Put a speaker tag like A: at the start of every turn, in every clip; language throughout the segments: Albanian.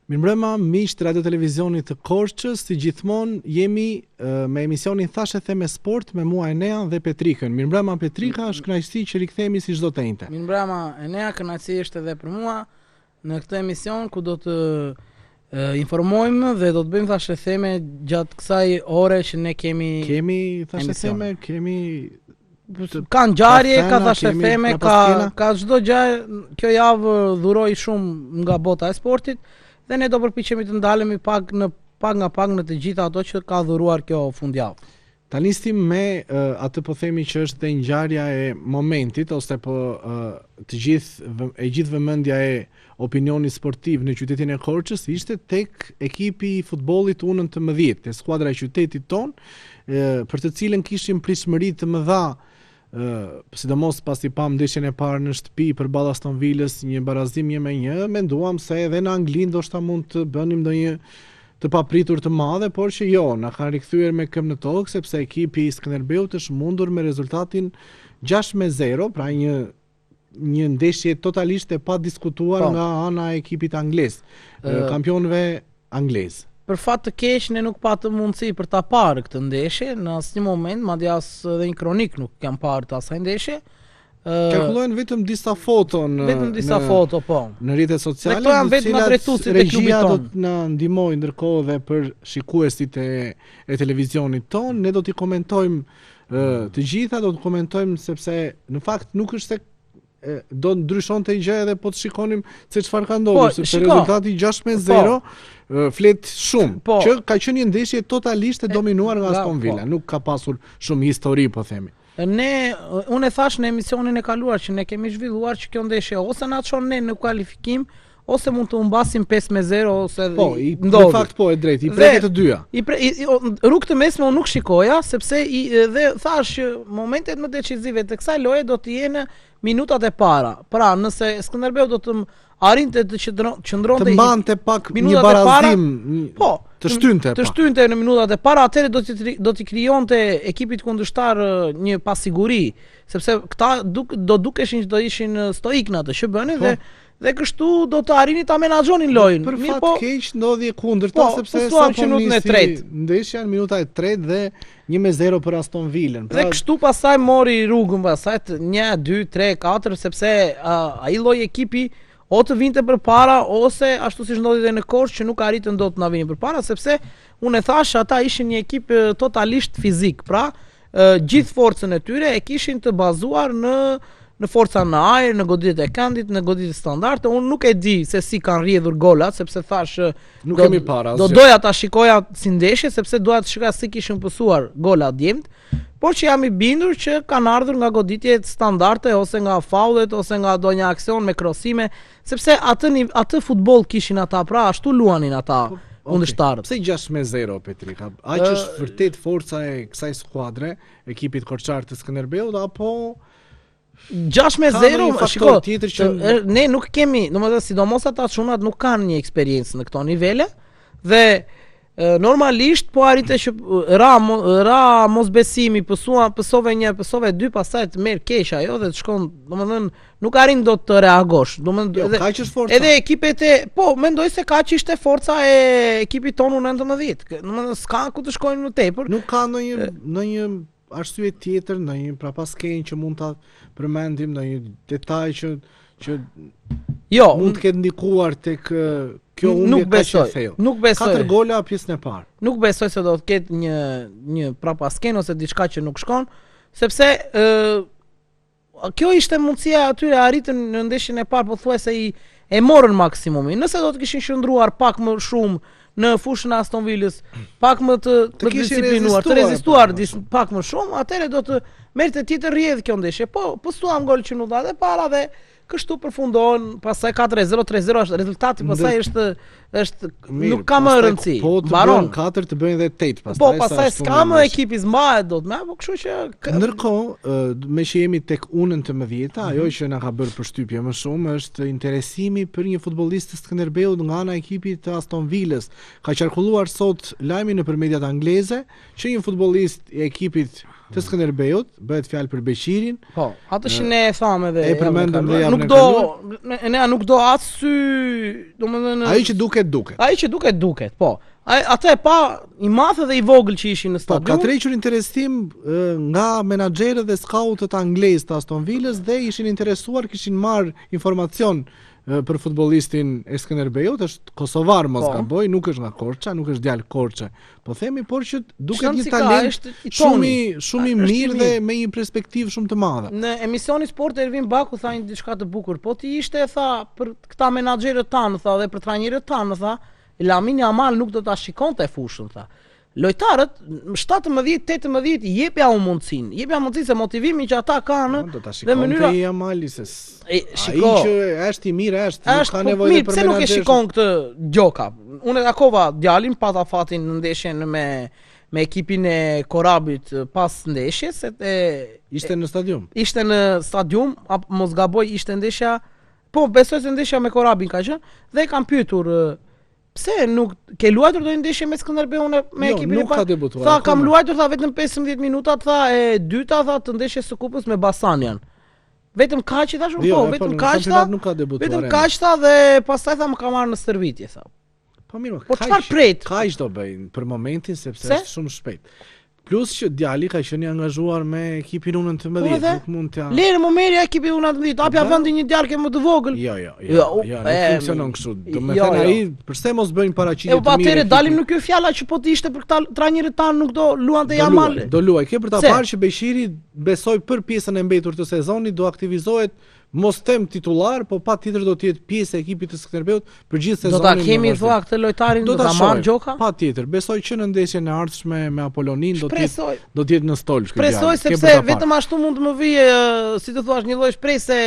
A: Mirëmbrëma, miq të Radio Televizionit të Korçës, si gjithmonë jemi me emisionin Thashë the me sport me mua Enea dhe Petrikën. Mirëmbrëma Petrika, është kënaqësi që rikthehemi si çdo të njëjtë.
B: Mirëmbrëma Enea, kënaqësi është edhe për mua në këtë emision ku do të informojmë dhe do të bëjmë thashë theme gjatë kësaj ore që ne kemi
A: thashë theme,
B: ka ngjarje, ka thashë theme, ka çdo gjë. Kjo javë dhuroi shumë nga bota e sportit. Dhe ne do përpiqemi të ndalemi pak nga pak në të gjitha ato që ka dhuruar kjo fundjavë.
A: Ta nistim me atë po themi që është dhe ngjarja e momentit ose po e gjithë vëmendja e opinionit sportiv në qytetin e Korçës ishte tek ekipi i futbollit U19, e skuadra e qytetit ton, për të cilën kishim pritshmëri të mëdha. Sidomos pasi pam ndeshjen e parë në shtëpi përballë Aston Villës, një barazim 1-1, menduam se edhe në Angli ndoshta mund të bënim ndonjë të papritur të madhe, por që jo, na kanë rikthyer me këmbë në tokë sepse ekipi i Skënderbeut është mundur me rezultatin 6-0, pra një ndeshje totalisht e pa diskutuar nga ana e ekipit anglez, kampionëve anglez.
B: Për fat të keq ne nuk patëm mundësi për ta parë këtë ndeshje në asnjë moment, madje as edhe një kronik nuk kam parë të asaj ndeshje.
A: Kalkulohen vetëm disa foto
B: po.
A: Në rrjetet sociale,
B: këto janë vetëm drejtuesit e klubit ton.
A: Do të na ndihmojë ndërkohë dhe për shikuesit e televizionit ton, ne do t'i komentojmë të gjitha, do të komentojmë sepse në fakt nuk është se do ndryshonte gjë edhe po të shikonim se çfarë ka ndodhur, sepse rezultati 6-0 flet shumë, që ka qenë një ndeshje totalisht e dominuar nga Aston Villa, nuk ka pasur shumë histori, po themi.
B: Unë e thash në emisionin e kaluar që ne kemi zhvilluar që kjo ndeshje ose na çon ne në kualifikim, ose mund të humbasim 5-0 ose
A: në fakt po e drejt, i preket të dyja.
B: Rrugë të mesme unë nuk shikoja, sepse dhe thash që momentet më decisive të kësaj loje do të jenë minutat e para. Pra, nëse Skënderbeu do të arrinte të qëndronte
A: të mbante pak një barazim, të
B: shtynte në minutat e para, atëherë do t'i krijonte ekipit kundërshtar një pasiguri, sepse këta do dukeshin që do ishin stoik në atë që bënin dhe kështu do të arrini ta menaxhonin lojën.
A: Për fat keq ndodhi e kundërta, sepse sa po nisi ndeshja në minuta e tretë dhe 1-0 për Aston Villën.
B: Dhe kështu pastaj mori rrugën pastaj 1, 2, 3, 4, sepse ai lloj ekipi o të vinte përpara ose ashtu siç ndodhi edhe në Korçë që nuk arritën dot të na vinin përpara, sepse unë e thash ata ishin një ekip totalisht fizik. Pra, gjithë forcën e tyre e kishin të bazuar në forca në ajër, në goditjet e këndit, në goditjet standarde. Unë nuk e di se si kanë rrjedhur golat, sepse thash
A: nuk kemi para.
B: Do doja ta shikoja si ndeshje, sepse doja të shikoja si kishin pësuar golat djemt, por që jam i bindur që kanë ardhur nga goditjet standarde ose nga faullet ose nga ndonjë aksion me krosime, sepse atë futboll kishin ata, pra ashtu luanin ata kundërshtarët.
A: Pse 6-0 Petrika? Aq është vërtet forca e kësaj skuadre, ekipit korçar të Skënderbeut, apo
B: 6-0, shiko, ne nuk kemi, domethënë sidomos ata çunat nuk kanë një eksperiencë në këto nivele dhe normalisht po arrite që ra mosbesimi, pësove 1, pësove 2, pastaj të merr keq ajo dhe të shkon, domethënë nuk arrin dot të reagosh. Domethënë edhe ekipet mendoj se kaq ishte forca e ekipit ton U19. Domethënë s'ka ku të shkojnë më tepër.
A: Nuk ka ndonjë arsye tjetër, ndonjë prapaskenjë që mund ta përmendim, ndonjë detaj që mund të ketë ndikuar tek kjo humbje kaq e thellë.
B: Nuk besoj.
A: 4 gola pjesën e parë.
B: Nuk besoj se do të ketë një prapaskenjë ose diçka që nuk shkon, sepse kjo ishte mundësia atyre, arritën në ndeshjen e parë pothuajse e morën maksimumin. Nëse do të kishin qëndruar pak më shumë në fushën e Aston Villës, pak më të disiplinuar, të rezistuar pak më shumë, atëherë do të merrte tjetër rrjedh kjo ndeshje. Po stuam gol që nuk dha dhe para dhe kështu përfundon, pastaj 4-0, 3-0 është rezultati, pastaj është nuk ka më rëndësi.
A: Po të bëjnë 4 të bëjnë edhe 8 pastaj.
B: Po pastaj s'ka më ekipi zmahet dot më, po kështu që
A: ndërkohë, me që jemi tek U19, ajo që na ka bërë përshtypje më shumë është interesimi për një futbollist të Skënderbeut nga ana e ekipit të Aston Villës. Ka qarkulluar sot lajmi nëpër mediat angleze që një futbollist i ekipit të Skënderbeut, bëhet fjalë për Beqirin.
B: Po, atë që ne e thamë edhe.
A: E përmendëm dhe javën e
B: kaluar. Ne nuk do atë sy, domethënë
A: ai që duket.
B: Ai që duket, po. Atë e pa i madh dhe i vogël që ishin në stadium.
A: Po, ka tërhequr interesim nga menaxherët dhe skautët anglez të Aston Villës dhe ishin interesuar, kishin marrë informacion për futbollistin e Skënderbeut, është kosovar mos gaboj, nuk është nga Korça, nuk është djalë Korçe. Po themi por që duket një talent shumë i mirë dhe me një perspektivë shumë të madhe.
B: Në emisioni Sport Ervin Baku tha një diçka të bukur, po ti ishte tha për këta menaxherët tanë tha dhe për trajnerët tanë tha, Lamine Yamal nuk do ta shikonte fushën tha. Lojtarët 17-18 jepja mundësinë se motivimi që ata kanë
A: dhe mënyra e Yamalis. Ai që është i mirë nuk ka nevojë për menaxher.
B: Pse nuk e shikon këtë gjoka? Unë e takova djalin pata fatin në ndeshjen me ekipin e Korabit pas ndeshjes,
A: ishte në stadium.
B: Ishte në stadium, apo mos gaboj ishte ndeshja. Po besoj se ndeshja me Korabin ka qenë dhe kam pyetur pse nuk ke luajtur do një ndeshje me Skënderbeun me ekipin e parë? Tha kam luajtur tha vetëm 15 minuta, tha e dyta tha të ndeshjes së kupës me Basanian. Vetëm kaq i thashun po, vetëm kaq tha. Vetëm kaq tha dhe pastaj tha më ka marrë në stërvitje tha.
A: Po mirë,
B: po çfarë pret?
A: Kaq do bëjnë për momentin sepse është shumë shpejt. Plus që djali ka qenë i angazhuar me ekipin U19, nuk mund t'ja.
B: Lere më merri ekipin U19, hapja vendi një djalë që më të vogël.
A: Jo, nuk funksionon kështu. Domethënë ai pse mos bëjnë paraqitje të mira.
B: Po atëre dalim në kjo fjala që po të ishte për këta trajnerët tanë nuk do luante Yamal.
A: Do luaj, ke për ta parë që Beqiri besoj për pjesën e mbetur të sezonit do aktivizohet. Mos them titular, po patjetër do të jetë pjesë e ekipit të Skënderbeut për gjithë sezonin.
B: Do ta kemi thua këtë lojtarin do ta marr gjoka?
A: Patjetër, besoj që në ndeshjen e ardhshme me Apollonin do të jetë në stol ky djalë.
B: Presoj sepse vetëm ashtu mund të më vijë, si të thuash, një lloj shpresë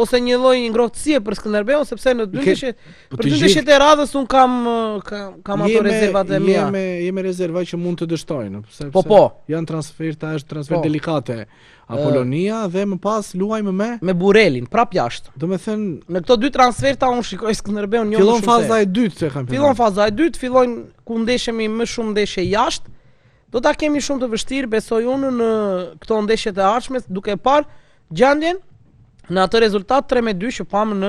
B: ose një lloj ngrohtësie për Skënderbeun, sepse në dy ndeshjet e radhës un kam ato rezervat e mia.
A: Jemi rezerva që mund të dështojnë, sepse
B: po.
A: Janë është transfer delikate. Apollonia dhe më pas luajmë me
B: Burelin, prap jashtë.
A: Domethënë
B: në këto dy transferta unë shikoj Skënderbeun jo më shumë.
A: Fillon faza e dytë të kampionatit.
B: Fillon faza e dytë, fillojnë ku ndeshemi më shumë ndeshje jashtë. Do ta kemi shumë të vështirë, besoj unë në këto ndeshjet e ardhshme, duke parë gjendjen në atë rezultat 3-2 që pamë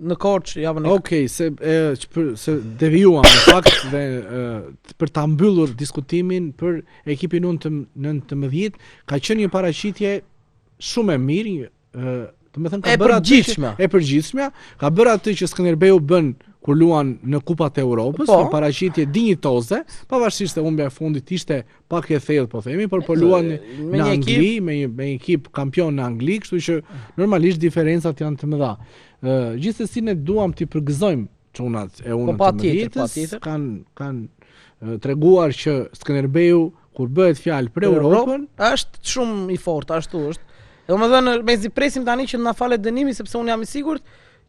B: në Korçë javën e
A: Okej, se devijuam në fakt dhe për ta mbyllur diskutimin për ekipin U19 ka qenë një paraqitje shumë e mirë, domethënë ka bërë e përgjithshme, ka bërë atë që Skënderbeu bën kur luan në Kupat e Europës, një paraqitje dinjitoze, pavarësisht se humbja e fundit ishte pak e thellë, po themi, por po luan në Angli me një ekip kampion në Angli, kështu që normalisht diferencat janë të mëdha. Gjithsesi ne duam t'i përgëzojmë çunat e U19, kanë treguar që Skënderbeu kur bëhet fjalë për Europën
B: është shumë i fortë, ashtu është. Domethënë mezi presim tani që na falet dënimi sepse unë jam i sigurt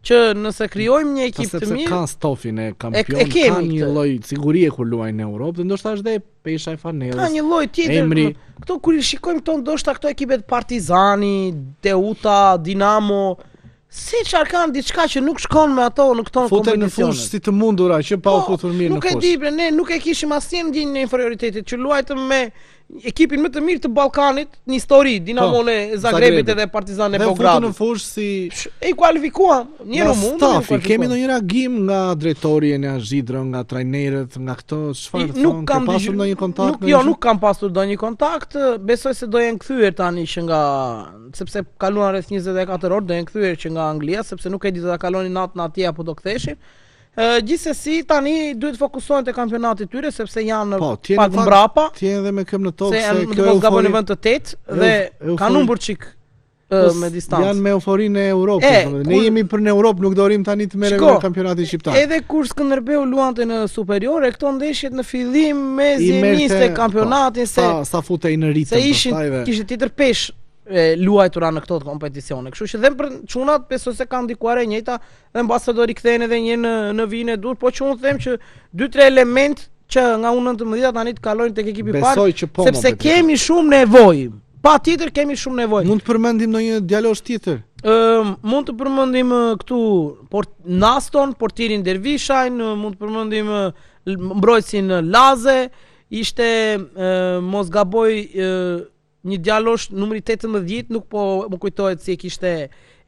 B: që nëse krijojmë një ekip të mirë,
A: kanë stofin e kampion, kanë një lloj sigurie kur luajnë në Europë, dhe ndoshta është edhe pesha e fanellës.
B: Ka një lloj tjetër. Këto kur i shikojmë këto ndoshta këto ekipet Partizani, Teuta, Dinamo, si çfarë kanë diçka që nuk shkon me ato në këto kompeticione.
A: Futen në fushë si të mundura që pa u futur mirë në fushë.
B: Nuk e di, ne nuk e kishim asnjë ndjenjë në inferioritetit që luajtëm me ekipin më të mirë të Ballkanit në histori, Dinamon e Zagrebit edhe Partizan e Beogradit.
A: Dhe futën në fushë si
B: e kualifikuan një në mund.
A: Kemi ndonjë reagim nga drejtori e Zhidro, nga trajnerët, nga këto çfarë thonë? Ka pasur ndonjë kontakt?
B: Jo, nuk kam pasur ndonjë kontakt. Besoj se do jenë kthyer tani që nga sepse kaluan rreth 24 orë, do jenë kthyer që nga Anglia, sepse nuk e di do ta kalonin natën atje apo do ktheshin. Gjithsesi tani duhet fokusohen te kampionati tyre sepse janë pak mbrapa.
A: Ti edhe me këmbë në tokë
B: se kjo është gabon në vend të 8 dhe kanë humbur çik me distancë.
A: Janë me euforinë e Europës, ne jemi për në Europë, nuk dorim tani të merrem me kampionatin shqiptar.
B: Edhe kur Skënderbeu luante në superiore, këto ndeshjet në fillim mezi niste kampionatin
A: sa futej në ritëm
B: pastaj dhe kishte tjetër peshë luajtura në këto kompeticione. Kështu që dhe për çunat besoj se kanë ndikuar e njëjta dhe mbase do rikthehen edhe një në vitin e dur, po që unë them që 2-3 element që nga U19 tani të kalojnë tek ekipi i parë, sepse kemi shumë nevojë. Patjetër kemi shumë nevojë.
A: Mund të përmendim ndonjë djalosh tjetër?
B: Mund të përmendim këtu Naston, portierin Dervishajn, mund të përmendim mbrojtësin Laze, ishte mos gaboj një djalosh numri 18, nuk po më kujtohet si e kishte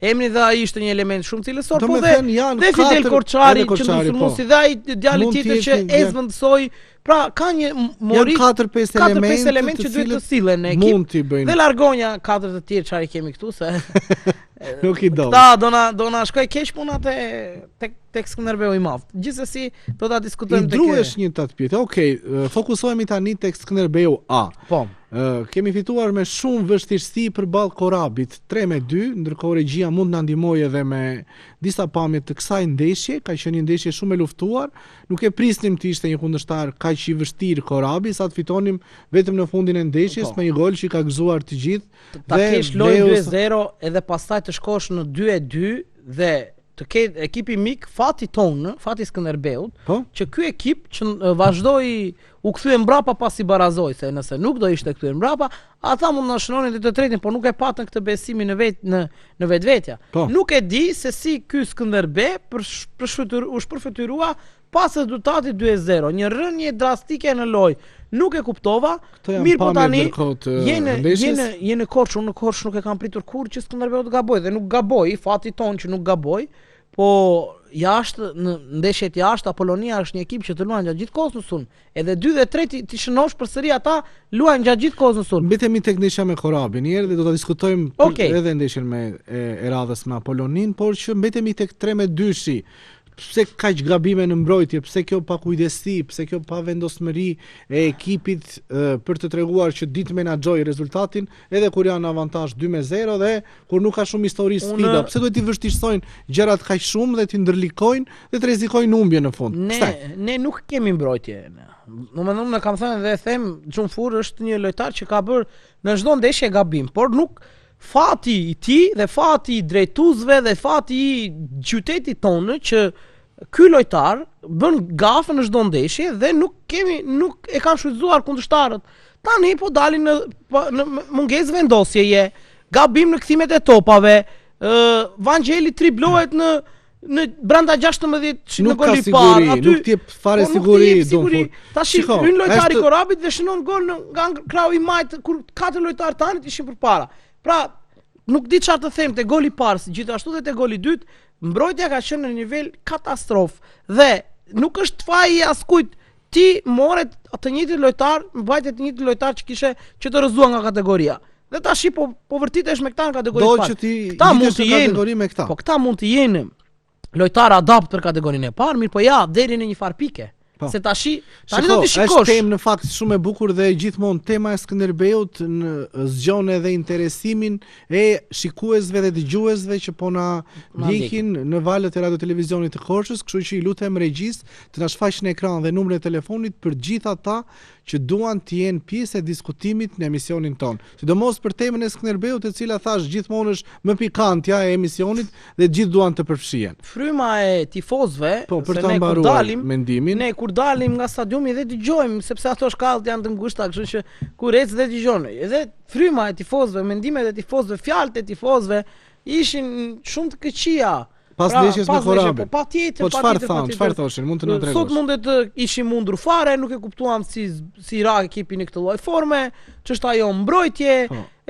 B: emrin dhe ai ishte një element shumë cilësor, po dhe Fidel Korçari që ndërsulmuesi dhe ai djali tjetër që zvendësoi. Pra ka një mori 4-5 elemente që duhet të sillen në ekip. Dhe largonja 4 të tjerë çfarë kemi këtu se
A: nuk i do.
B: Ta do na shkoj keq puna tek Skënderbeu i madh. Gjithsesi do ta diskutojmë
A: tek. I druesh një tatpjet. Okej, fokusohemi tani tek Skënderbeu A.
B: Po.
A: Kemi fituar me shumë vështirësi përballë Korabit 3-2, ndërkohë regjia mund na ndihmojë edhe me disa pamje të kësaj ndeshje, ka qenë një ndeshje shumë e luftuar. Nuk e prisnim të ishte një kundërshtar kaq i vështirë Korabi, sa të fitonim vetëm në fundin e ndeshjes me një gol që ka gëzuar të gjithë.
B: Ta kesh lojë 2-0 edhe pastaj të shkosh në 2-2 dhe të ketë ekipi mik fati tonë, fati Skënderbeut, që ky ekip që vazhdoi u kthye mbrapa pasi barazoi, se nëse nuk do ishte kthyer mbrapa, ata mund na shënonin të tretin, por nuk e patën këtë besimin në vetvetja. Nuk e di se si ky Skënderbe u shpërfytyrua pas rezultatit 2-0, një rënje drastike në lojë. Nuk e kuptova. Mirë, po tani je në Korçë, unë në Korçë nuk e kam pritur kurrë që Skënderbeu të gaboj dhe nuk gaboj, fati ton që nuk gaboj. Po jashtë në ndeshjet jashtë Apolonia është një ekip që të luajnë gjatë gjithë kohës në sulm. Edhe 2 dhe 3 ti shënosh përsëri ata luajnë gjatë gjithë kohës në sulm.
A: Mbetemi tek ndeshja me Korabin, një herë dhe do ta diskutojmë edhe ndeshjen me e radhës me Apolonin, por që mbetemi tek 3-2-shi. Pse kaq gabime në mbrojtje, pse kjo pakujdesi, pse kjo pavendosmëri e ekipit për të treguar që ditë menaxhoj rezultatin edhe kur janë avantazh 2-0 dhe kur nuk ka shumë histori sfida. Pse duhet t'i vështirësojnë gjërat kaq shumë dhe t'i ndërlikojnë dhe të rrezikojnë humbje në fund?
B: Ne nuk kemi mbrojtje. Unë kam thënë dhe them, Xhunfur është një lojtar që ka bërë në çdo ndeshje gabim, por nuk fati i tij dhe fati i drejtuesve dhe fati i qytetit tonë që ky lojtar bën gafe në çdo ndeshje dhe nuk e kanë shfrytzuar kundërshtarët. Tani po dalin në mungesë vendosjeje, gabim në kthimet e topave, Vangjeli triplohet në brenda 16 në gol i parë.
A: Nuk ti jep fare siguri.
B: Tash hyn lojtari i Korabit dhe shënon gol nga krau i majt kur 4 lojtarë tanit ishin përpara. Pra, nuk di çfarë të them te goli i parë, gjithashtu dhe te goli i dytë, mbrojtja ka qenë në nivel katastrof dhe nuk është faji askujt. Ti morët të njëjtin lojtar, mbajtje të njëjtin lojtar që të rrëzua nga kategoria. Dhe tash po vërtitesh me këta në kategori
A: parë. Do që ti jitesh në kategori me këta.
B: Po këta mund të jenë lojtar adapt për kategorinë e parë, mirë po ja, deri në një farë pike. Se tani do të shikosh.
A: Është temë në fakt shumë e bukur dhe gjithmonë tema e Skënderbeut zgjon edhe interesimin e shikuesve dhe dëgjuesve që po na ndjekin në valët e radio televizionit të Korçës, kështu që i lutem regjisë të na shfaqë në ekran dhe numrin e telefonit për gjithë ata që duan të jenë pjesë e diskutimit në emisionin ton. Sidomos për temën e Skënderbeut, e cila thash gjithmonë është më pikantja e emisionit dhe gjithë duan të përfshihen.
B: Fryma e tifozëve,
A: për ta mbaruar mendimin.
B: Ne kur dalim nga stadiumi dhe dëgjojmë, sepse ato shkallët janë të ngushta, kështu që kur ec dhe dëgjon. Edhe fryma e tifozëve, mendimet e tifozëve, fjalët e tifozëve ishin shumë të këqija.
A: Pas ndeshjes me Korabin.
B: Po
A: çfarë thoshin? Mund të na tregosh.
B: Sot mundet të ishim mundur fare, nuk e kuptuam si ra ekipi në këtë lloj forme, ç'është ajo mbrojtje,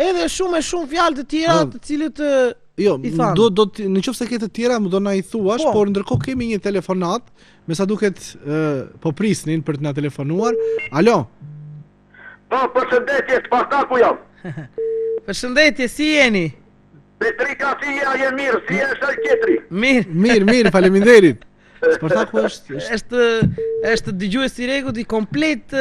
B: edhe shumë fjalë të tjera të cilët
A: jo, do nëse ke të tjera më do na i thuash, por ndërkohë kemi një telefonat, me sa duket po prisnin për të na telefonuar. Alo.
C: Po, përshëndetje, Spartaku jam.
B: Përshëndetje, si jeni?
C: Petrika, si je mirë, si është qetri?
B: Mirë,
A: faleminderit. Spartaku
B: është dëgjues i rregullt i komplet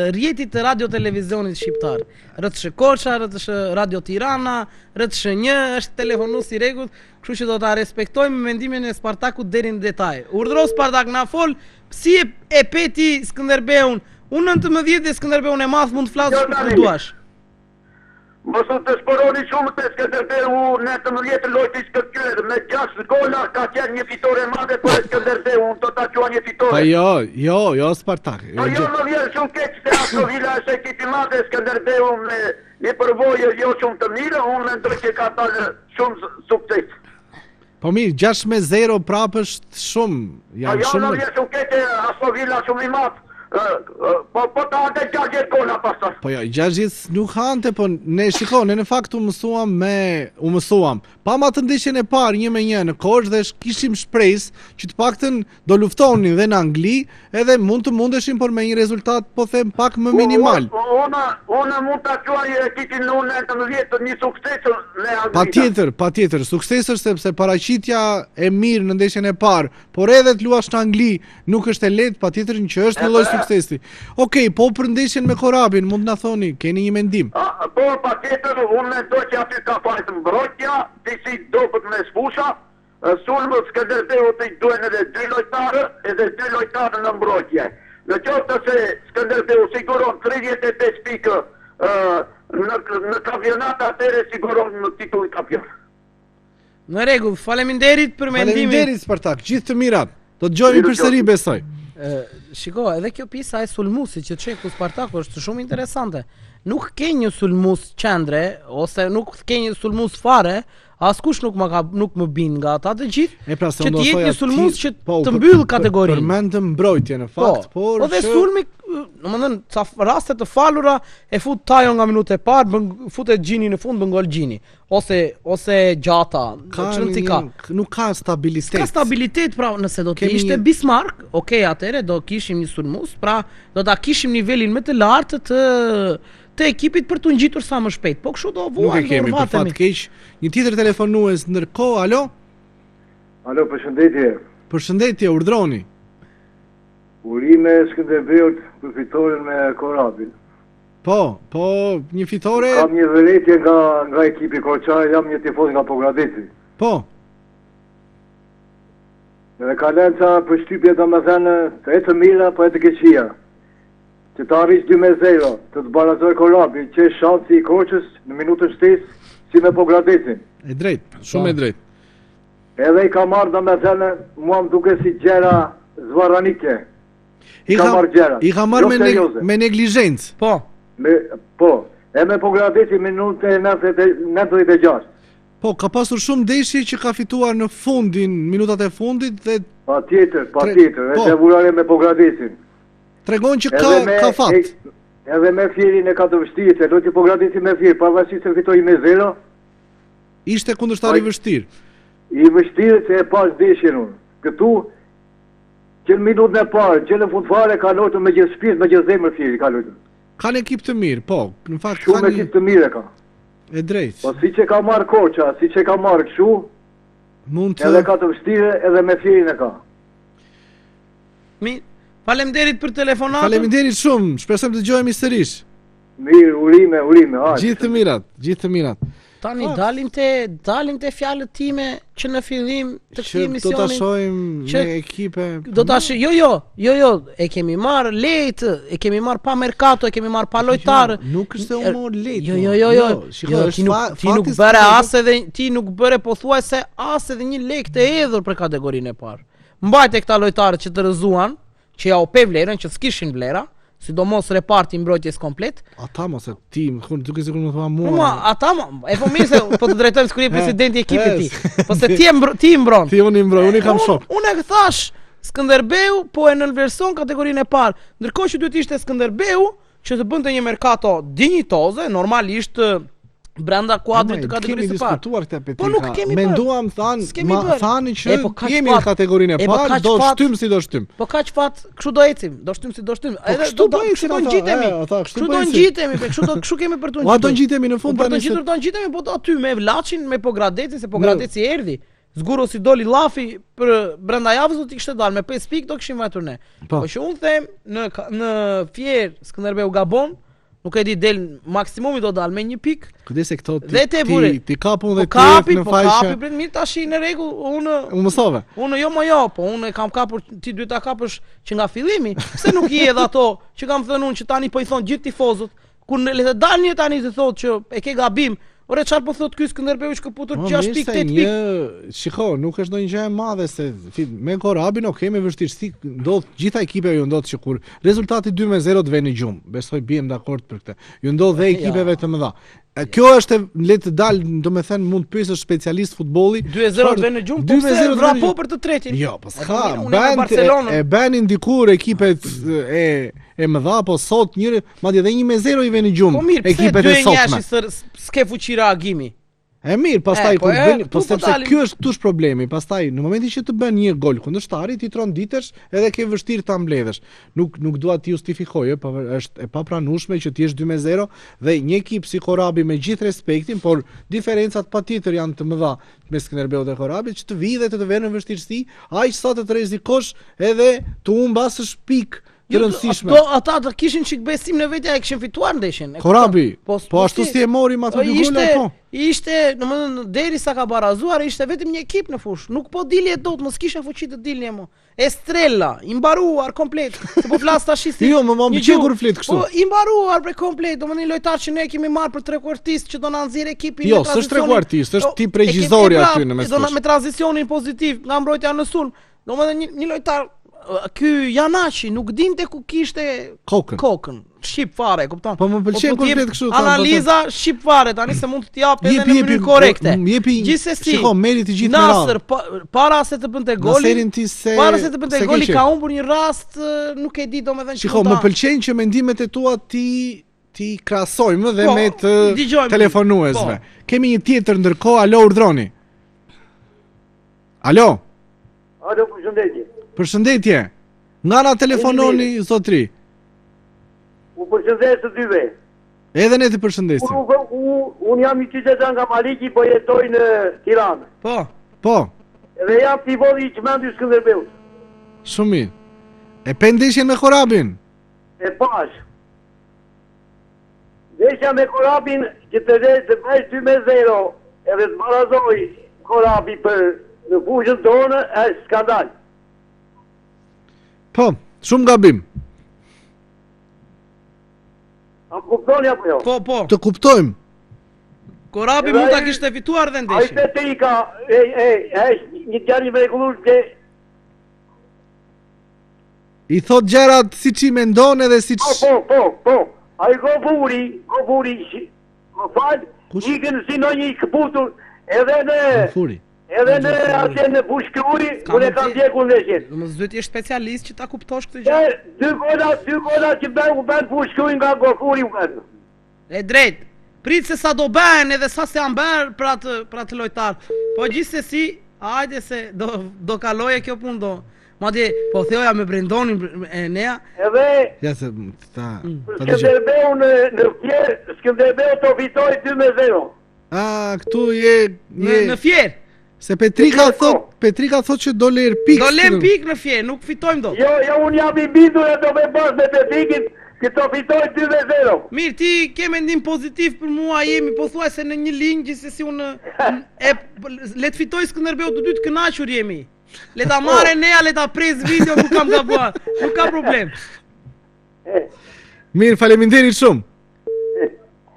B: rrjetit të radio televizionit shqiptar. RTSH Korça, RTSH Radio Tirana, RTSH 1 është telefonues i rregullt, kështu që do ta respektojmë mendimin e Spartakut deri në detaj. Urdhëro Spartak na fol, si e peti Skënderbeun? Unë 19 dhe Skënderbeun e madh mund të flasësh kur duash.
C: Mos u të shporoni shumë të Skënderbeu në 19 lojtë shkëlqyer me 6 gola ka qenë një fitore e madhe për Skënderbeu, unë do ta quaj një fitore.
A: Po jo Spartak.
C: Po jo më vjen shumë keq se Aston Villa është ekip i madh, Skënderbeu me një përvojë jo shumë të mirë, unë mendoj që ka dalë shumë sukses.
A: Po mirë, 6-0 prapë është shumë, janë shumë.
C: Po jo më vjen shumë keq Aston Villa shumë i madh. Po ta hante 60 gola pastaj.
A: Po jo, 60 nuk hante, po ne shikon, ne në fakt u mësuam. Pa ma të ndeshjen e parë 1-1 në Korçë dhe kishim shpresë që të paktën do luftonin dhe në Angli, edhe mund të mundeshim por me një rezultat po them pak më minimal.
C: Unë mund ta quaj ekipin në 19 një sukses në Angli.
A: Patjetër, suksesër sepse paraqitja e mirë në ndeshjen e parë, por edhe të luash në Angli nuk është e lehtë, patjetër që është një lloj suksesi. Okej, po për ndeshjen me Korabin, mund na thoni, keni një mendim?
C: Po patjetër, unë mendoj që aty ka fajt mbrojtja, disi dobët me sfusha, sulmët Skënderbeu të duhen edhe 2 lojtarë, edhe 2 lojtarë në mbrojtje. Në qoftë se Skënderbeu siguron 35 pikë në kampionat, atëherë siguron në titull kampion.
B: Në rregull, faleminderit për mendimin.
A: Faleminderit Spartak, gjithë të mirat. Do të dëgjojmë përsëri besoj.
B: Shiko, edhe kjo pjesa e sulmusit që çek ku Spartaku është shumë interesante. Nuk ke një sulmus qendre ose nuk ke një sulmus fare, askush nuk më bin nga ata të gjithë.
A: Pra,
B: që të jetë një sulmus që të mbyll kategorinë.
A: Përmendëm mbrojtje në fakt, por
B: dhe sulmi, domethënë, ca raste të falura e fut Tajo nga minuta e parë, futet Gjini në fund, bën gol Gjini. Ose Gjata,
A: nuk ka stabilitet.
B: Ka stabilitet, pra nëse do të ishte Bismarck, okay, atëre do kishim një sulmus, pra do ta kishim nivelin më të lartë të ekipit për të ngjitur sa më shpejt. Po kështu do vuajmë.
A: Nuk e kemi, për fat keq. Një tjetër telefonues ndërkohë, alo?
D: Alo, përshëndetje.
A: Përshëndetje, urdhroni.
D: Urime Skënderbeut për fitoren me Korabin.
A: Po, një fitore.
D: Kam një vërejtje nga ekipi Korçar, jam një tifoz nga Pogradeci.
A: Po.
D: Edhe ka lënë ca përshtypje domethënë të të mira, po e të keqia. Që të arrish 2-0, të barazoj Korabi, që është shansi i Korçës në minutën shtesë si me Pogradecin.
A: E drejt, shumë e drejt.
D: Edhe i ka marrë domethënë, mua më duke si gjëra zvarranike.
A: I ka marrë me neglizhencë.
B: Po.
D: E me Pogradeci minutën 96.
A: Po, ka pasur shumë ndeshje që ka fituar në fundin, minutat e fundit dhe
D: Patjetër, edhe vurare me Pogradecin.
A: Tregon që ka fat.
D: Edhe me Fierin e ka të vështirë, se do t'i Pogradeci me Fier, pavarësisht se fitoi me 0.
A: Ishte kundërshtar i vështirë.
D: I vështirë se e pas ndeshjen unë. Këtu që në minutën e parë, që në fund fare ka luajtur me gjithë shpirt, me gjithë zemër Fieri ka luajtur.
A: Ka një ekip të mirë, po, në fakt
D: shumë ekip të mirë ka.
A: E drejt.
D: Po siç e ka marrë Korça, siç e ka marrë kështu, edhe ka të vështirë edhe me Fierin e ka.
B: Faleminderit për telefonatën.
A: Faleminderit shumë, shpresojmë të dëgjojmë sërish.
D: Mirë, urime,
A: Gjithë të mirat.
B: Tani dalin te fjalët time që në fillim të këtij misioni.
A: Do ta shohim me ekipe.
B: Jo, e kemi marr lehtë, e kemi marr pa merkato, e kemi marr pa lojtarë.
A: Nuk është se u mor lehtë.
B: Jo. Ti nuk bëre pothuajse as edhe një lekë të hedhur për kategorinë e parë. Mbajte këta lojtarë që të rrëzuan, që ja u pe vlerën, që s'kishin vlera, sidomos reparti mbrojtjes komplet.
A: Ata mos e tim, duke sikur më thua mua.
B: Ata po mirë se po të drejtojmë kur je presidenti i ekipit ti. Po se ti i mbron.
A: Ti unë i mbron, unë kam shok.
B: Unë e thash, Skënderbeu po e nënvlerëson kategorinë e parë, ndërkohë që duhet ishte Skënderbeu që të bënte një merkato dinjitoze, normalisht brenda kuadrit të kategorisë së parë. Po nuk kemi.
A: Menduam thanë që jemi në kategorinë e parë, do shtym si do shtym.
B: Po kaq fat, kështu do ecim, do shtym si do shtym. Edhe do ngjitemi. Kështu kemi për të ngjitur.
A: Do ngjitemi në fund
B: tani. Do ngjitemi, po aty me Vlaçin, me Pogradecin, se Pogradeci erdhi. Zguro si doli llafi për brenda javës do t'i kishte dalë me 5 pikë, do kishim vajtur ne. Po që unë them në Fier Skënderbeu gabon. Nuk e di del maksimumi do dal me 1 pikë.
A: Kujdes se këto ti kapun dhe
B: ti në faqe. Kapi prit mirë tash në rregull, unë
A: mësove.
B: Unë po unë kam kapur, ti duhet ta kapësh që nga fillimi. Pse nuk i edhe ato që kam thënë unë që tani po i thon gjithë tifozët, kur le të dalin tani të thotë që e ke gabim. Ore çfarë po thot ky Skënderbeu që kaputur 6 pikë 8 pikë.
A: Shiko, nuk është ndonjë gjë e madhe se me Korabin me vështirësi ndodh gjitha ekipeve ju ndodh që kur rezultati 2-0 të vjen në gjumë. Besoj biem dakord për këtë. Ju ndodh dhe ekipeve të mëdha. Kjo është le të dalë, domethënë mund të pyesësh specialist futbolli.
B: 2-0 vjen në gjumë, po se vrapo për të tretin.
A: Jo, po s'ka. E banin dikur ekipet e mëdha, po sot njëri madje edhe 1-0 i vjen në gjumë ekipet e sotme.
B: S'ke fuqi reagimi.
A: E mirë, pastaj kur bën, po sepse ky është problemi. Pastaj në momentin që të bën një gol kundërshtari, ti tronditesh edhe ke vështirë ta mbledhësh. Nuk dua ti justifikoj, po është e papranueshme që ti jesh 2-0 dhe një ekip si Korabi me gjithë respektin, por diferencat patjetër janë të mëdha mes Skënderbeut dhe Korabit, që të vijë dhe të vënë në vështirësi, aq sa të rrezikosh edhe të humbasësh pikë të rëndësishme.
B: Ata të kishin çik besim në vetë, e kishin fituar ndeshjen.
A: Korabi, po ashtu si e mori me ato dy gola po.
B: Ishte, domethënë derisa ka barazuar, ishte vetëm një ekip në fush. Nuk po dilje dot, mos kisha fuqi të dilje mo. Estrella, i mbaruar komplet. Se po flas tash si.
A: Jo, më pëlqen kur flet kështu.
B: Po i mbaruar bre komplet, domethënë një lojtar që ne kemi marrë për trequartist që do na nxjerrë ekipin.
A: Jo, s'është trequartist, është tip regjizori aty në mes.
B: Me tranzicionin pozitiv nga mbrojtja në sulm. Domethënë një lojtar ky Janashi nuk dinte ku kishte kokën. Shqip fare, kupton?
A: Po më pëlqen kur flet kështu.
B: Analiza shqip fare, tani se mund të jap edhe në mënyrë korrekte. Gjithsesi,
A: shikoj meri të gjithë me radhë.
B: Nasër para se të bënte golin, para se të bënte golin ka humbur një rast, nuk e di domethënë çfarë.
A: Shikoj, më pëlqen që mendimet e tua ti krahasojmë dhe me të telefonuesve. Kemi një tjetër ndërkohë, alo urdhroni. Alo.
C: Alo, përshëndetje.
A: Përshëndetje. Nga na telefononi zotri?
C: U përshëndes të dyve.
A: Edhe ne të përshëndesim.
C: Unë jam i qytetar nga Maliki, po jetoj në Tiranë.
A: Po.
C: Edhe jam tifozë i çmendur Skënderbeut.
A: Shumë mirë. E pendeshjen me Korabin?
C: E pash. Ndeshja me Korabin që të bëj 2-0, edhe të barazoj Korabi për në fushën tonë, është skandal.
A: Po, shumë gabim.
C: A kuptoni apo jo?
B: Po.
A: Të kuptojmë.
B: Korabi mund ta kishte fituar dhe ndeshjen.
C: Ai vetë i ka, një djalë i mrekullues që
A: I thot gjërat siç i mendon edhe siç.
C: Po. Ai goburi, më fal, ikën si në një këputur, edhe në
A: Furi.
C: Edhe në atje në Bushkuri, unë e kam djekur ndeshjen.
B: Mos duhet të jesh specialist që ta kuptosh këtë gjë.
C: Dy gola që bën Bushkuri nga Gofuri u bën.
B: E drejt. Prit se sa do bëhen edhe sa se janë bërë për atë lojtar. Po gjithsesi, hajde se do kaloje kjo punë do. Madje po theoja me Brendonin e Nea.
C: Edhe
A: ja se ta
C: Skënderbeu në Fier, Skënderbeu to fitoi 2-0.
A: Këtu je
B: në Fier.
A: Se Petrika thot që do ler pikë.
B: Do ler pikë në Fier, nuk fitojmë dot.
C: Jo, unë jam i bindur e do me bas me Petrikin që to fitoj 2-0.
B: Mirë, ti ke mendim pozitiv për mua, jemi pothuajse në një linjë, gjithsesi unë le të fitoj Skënderbeu të dy të kënaqur jemi. Le ta marrë Nea, le ta pres video, nuk kam gabuar. Nuk ka problem.
A: Mirë, faleminderit shumë.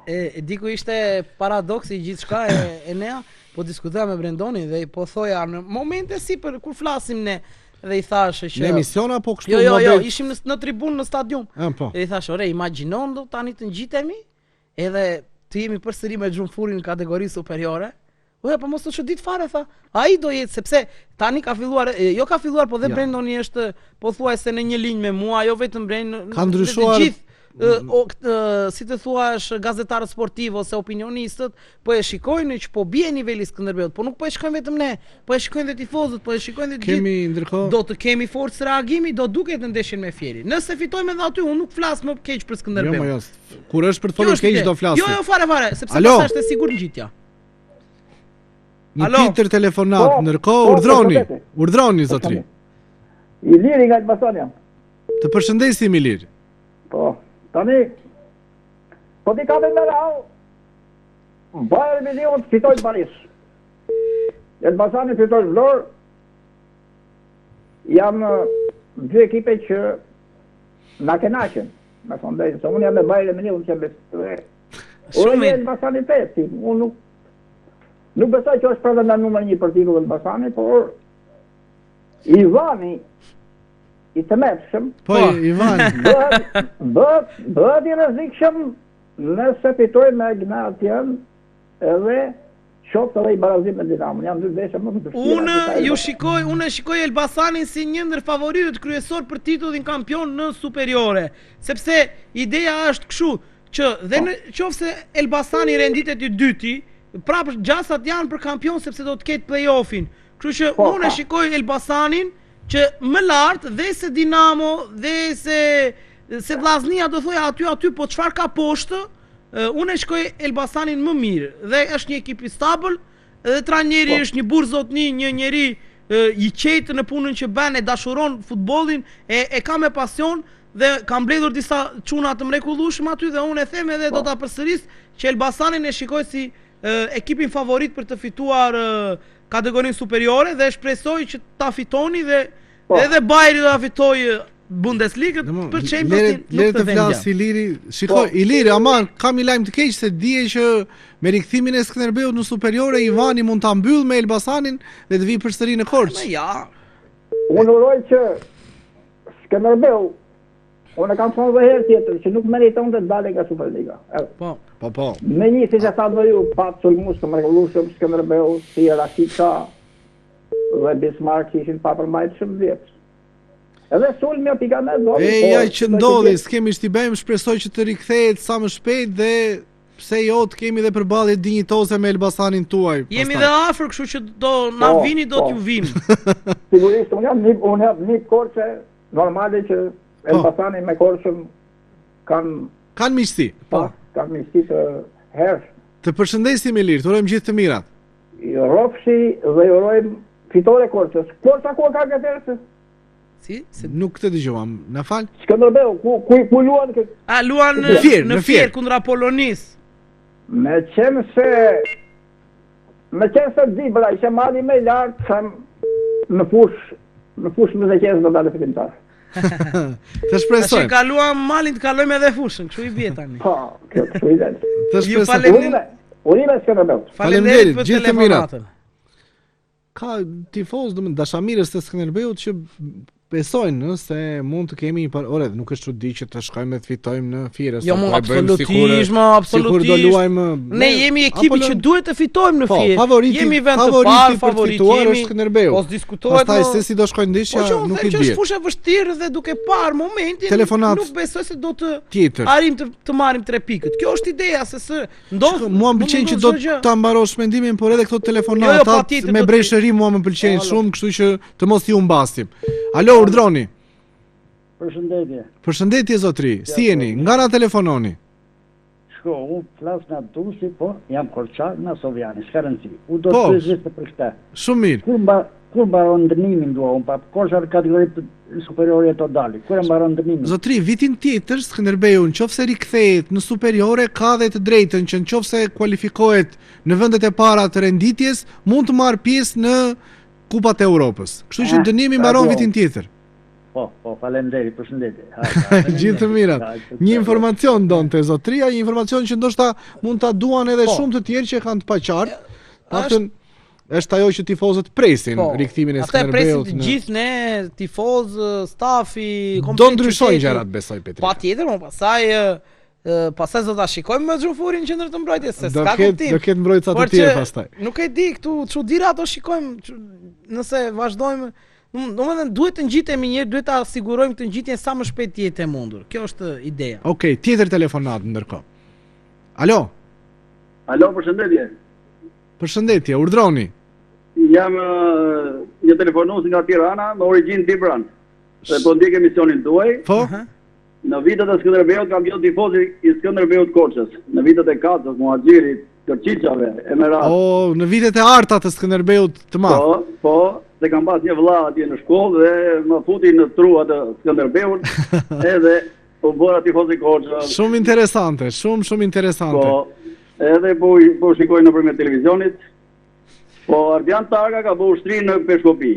B: E di ku ishte paradoksi i gjithçka e Nea. Po diskutoja me Brendonin dhe po thoja në momente si për kur flasim ne dhe i thashë që
A: në emision apo kështu
B: jo, ishim në tribunë në stadium.
A: Po.
B: Dhe i thashë, ore, imagjinon do tani të ngjitemi edhe të jemi përsëri me Xhumfurin në kategori superiore. Po mos të çudit fare tha. Ai do jetë sepse tani ka filluar, jo ka filluar, po dhe Brendoni është pothuajse në një linjë me mua, jo vetëm Brendon.
A: Ka ndryshuar
B: si të thuash gazetarët sportiv ose opinionistët, po e shikojnë që po bie niveli Skënderbeut, po nuk po e shikojnë vetëm ne, po e shikojnë dhe tifozët, po e shikojnë dhe gjithë.
A: Kemi ndërkohë
B: do të kemi forcë reagimi, do duket në ndeshjen me Fierin. Nëse fitojmë edhe aty, unë nuk flas më keq për Skënderbeut.
A: Jo. Kur është për të folur keq do flas.
B: Jo, fare, sepse pastaj është e sigurt ngjitja.
A: Një tjetër telefonat, ndërkohë urdhroni zotri.
E: Iliri nga Elbasani.
A: Të përshëndesim Ilir.
E: Po. Tani, po ti ka me rao, Bayern Milion fitoj Paris. Elbasani fitoj Vlorë, janë dy ekipe që na kenaqen. Me thonë drejtë, se unë jam me Bayern Milion që besoj. Unë jam Elbasani 5, unë nuk besoj që është pretendent numër 1 për titull Elbasani, por Ivani i të mërshëm.
A: Po, Ivan.
E: Bëhet i rrezikshëm nëse fitojnë me Ignatian edhe qoftë edhe i barazim me Dinamon, janë dy ndeshje më të vështira.
B: Unë shikoj Elbasanin si një ndër favoritët kryesor për titullin kampion në superiore, sepse ideja është kështu që dhe në qoftë se Elbasani renditet i dyti, prapë gjasat janë për kampion sepse do të ketë play-offin. Kështu që unë shikoj Elbasanin që më lart dhe se Dinamo dhe se Vllaznia do thoja aty po çfarë ka poshtë. Unë e shkoj Elbasanin më mirë dhe është një ekip i stabil dhe trajneri është një burr zotni, një njeri i qetë në punën që bën, e dashuron futbollin, e ka me pasion dhe ka mbledhur disa çuna të mrekullueshëm aty dhe unë e them edhe do ta përsëris që Elbasanin e shikoj si ekipin favorit për të fituar kategorinë superiore dhe shpresoj që ta fitoni dhe edhe Bayern do ta fitojë Bundesliga për Champions
A: nuk të flas Iliri. Shikoj, Iliri, aman, kam një lajm të keq se dije që me rikthimin e Skënderbeut në superiore Ivani mund ta mbyll me Elbasanin dhe të vi përsëri në Korçë.
B: Ja.
E: Unë uroj që Skënderbeu, unë kam thënë edhe herë tjetër që nuk meriton të dalë nga Superliga.
A: Po.
E: Me një si që thatë dhe ju, patë sulmus të mrekullueshëm Skënderbeu, si Rashica dhe Bismarck ishin papërmbajtshëm vjet. Edhe sulmi o pika me do.
A: Ja që ndodhi, s'kemi shti bëjmë, shpresoj që të rikthehet sa më shpejt dhe pse jo të kemi dhe përballje dinjitoze me Elbasanin tuaj.
B: Jemi dhe afër, kështu që do na vini do t'ju vim.
E: Sigurisht, unë jam një Korçë normale që Elbasani me Korçën
A: kanë miqësi.
E: Po, kanë miqësi të hersh.
A: Të përshëndesim Ilir, të urojmë gjithë të mirat.
E: Jo rrofshi dhe ju urojmë fitore Korçës. Korça ku ka gjetërse?
A: Nuk të dëgjuam, na fal.
E: Skënderbeu, ku luan?
B: Luan në Fier kundra Polonis.
E: Me qenë se Dibra ishe mali me lartë sa në fush më dhe qesë do dalë fitimtar.
A: Të shpresojmë.
B: Që kaluam malin të kalojmë edhe fushën, kështu i bie tani.
E: Po, kështu i dhe.
A: Të shpresojmë.
E: Urime Skënderbeu.
A: Faleminderit për gjithë të mirat. Ka tifoz dashamirës të Skënderbeut që besojnë se mund të kemi ore, nuk është çudi që të shkojmë të fitojmë në Fier.
B: Jo, absolutisht. Ne jemi ekipi që duhet të fitojmë në Fier. Jemi vend të parë, favorit jemi.
A: Po diskutohet. Pastaj se si do shkojnë ndeshja nuk i di.
B: Është fushë vështirë dhe duke parë momentin, nuk besoj se do të arrim të marrim 3 pikët. Kjo është ideja se ndodh.
A: Mua më pëlqen që do ta mbarosh mendimin, por edhe këto telefonatat me breshëri mua më pëlqejnë shumë, kështu që të mos i humbasim. Alo, urdhroni.
F: Përshëndetje.
A: Përshëndetje zotri. Si jeni? Nga na telefononi?
F: Shko, unë flas nga Dusi, po jam korçak nga Sovjani, s'ka rëndësi. U do të zgjidhte për këtë.
A: Shumë mirë.
F: Kur mbaron ndërnimin dua unë, pa Korça në kategori superiore të dali. Kur mbaron ndërnimin?
A: Zotri, vitin tjetër Skënderbeu nëse rikthehet në superiore ka dhe të drejtën që nëse kualifikohet në vendet e para të renditjes, mund të marrë pjesë në Kupat e Europës. Kështu që dënimi mbaron vitin tjetër.
F: Po, faleminderit, përshëndetje.
A: Gjithë të mirat. Një informacion donte zotria, një informacion që ndoshta mund ta duan edhe shumë të tjerë që kanë të paqartë. Paktën është ajo që tifozët presin rikthimin e Skënderbeut.
B: Ata presin të gjithë ne, tifoz, stafi, komplet.
A: Do ndryshojnë gjërat, besoj Petri.
B: Patjetër, pastaj do ta shikojmë me Xhufurin në qendër të mbrojtjes, se s'ka kuptim.
A: Do ketë mbrojtësa të tjerë pastaj.
B: Nuk e di këtu çudira ato shikojmë nëse vazhdojmë. Domethënë duhet të ngjitemi një herë, duhet ta sigurojmë të ngjitjen sa më shpejt jetë e mundur. Kjo është ideja.
A: Okej, tjetër telefonat ndërkohë. Alo,
C: përshëndetje.
A: Përshëndetje, urdhroni.
C: Jam një telefonues nga Tirana, me origjinë Tibran. Se po ndjek emisionin tuaj.
A: Po.
C: Në vitet e Skënderbeut kam qenë tifoz i Skënderbeut Korçës. Në vitet e Kaçës, Muhaxhirit, Kërçiçave, Emerat.
A: Në vitet e arta të Skënderbeut të madh.
C: Po, se kam pas një vëlla atje në shkollë dhe më futi në trua të Skënderbeut, edhe u bëra tifoz i Korçës.
A: Shumë interesante, shumë interesante.
C: Po, edhe po shikoj nëpërmjet televizionit. Po Ardian Targa ka bërë ushtri në Peshkopi.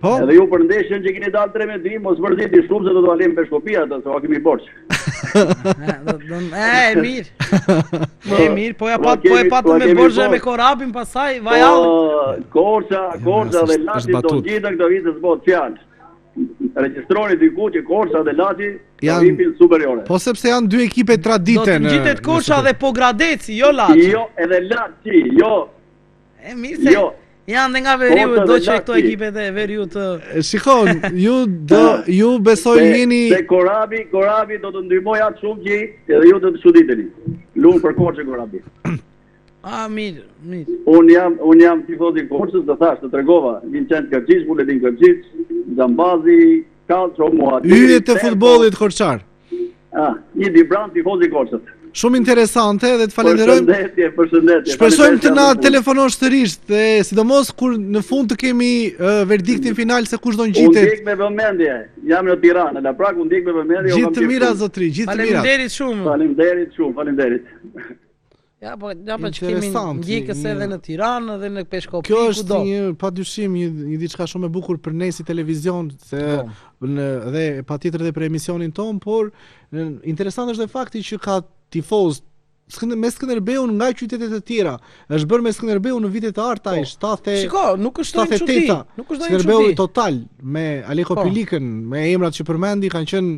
A: Po.
C: Edhe ju për ndeshjen që keni dalë 13 mos mërziti shumë se do t'u alim Peshkopi atë, se kemi borxh.
B: Mirë. Mirë, po e patëm me borxhe me korabin pasaj vajall.
C: Korça dhe Lati do gjithë këto vite s'bot fjalë.
F: regjistroni diku që Korça dhe Laçi
A: janë
F: ekipin superiore.
A: Po sepse janë dy ekipe tradite
B: Do të ngjitet Korça dhe Pogradeci, jo Laçi.
F: Jo, edhe Laçi, jo.
B: E mirë se janë dhe nga veriu, do që këto ekipe dhe veriu të...
A: Shikon, ju besoj jeni...
F: Se Korabi do të ndihmoj atë shumë që edhe ju do të çuditeni. Lumë për Korçë Korabi.
B: Mirë.
F: Unë jam tifoz i Korçës, të thash, të tregova. Vincent Kërçiç, Buletin Kërçiç, Zambazi, Kalço, Muati.
A: Yjet e futbollit korçar.
F: Një Dibrand tifoz i Korçës.
A: Shumë interesante dhe të falenderojmë.
F: Përshëndetje.
A: Shpresojmë të na telefonosh sërish dhe sidomos kur në fund të kemi verdiktin final se kush do ngjitet.
F: Unë ndjek me vëmendje. Jam në Tiranë, në Prag unë ndjek me vëmendje.
A: Gjithë të mira zotri, gjithë të mira.
B: Faleminderit shumë.
F: Faleminderit.
B: Ja po që kemi ndjekës edhe në Tiranë dhe në Peshkopi.
A: Kjo është padyshim një diçka shumë e bukur për ne si televizion, dhe patjetër edhe për emisionin ton, por interesant është dhe fakti që ka tifoz me Skënderbeun nga qytetet e tjera. Është bërë me Skënderbeun në vitet e arta, 70.
B: Shiko, nuk është ndonjë çudi.
A: Skënderbeu total me Aleko Pilikën, me emrat që përmendi kanë qenë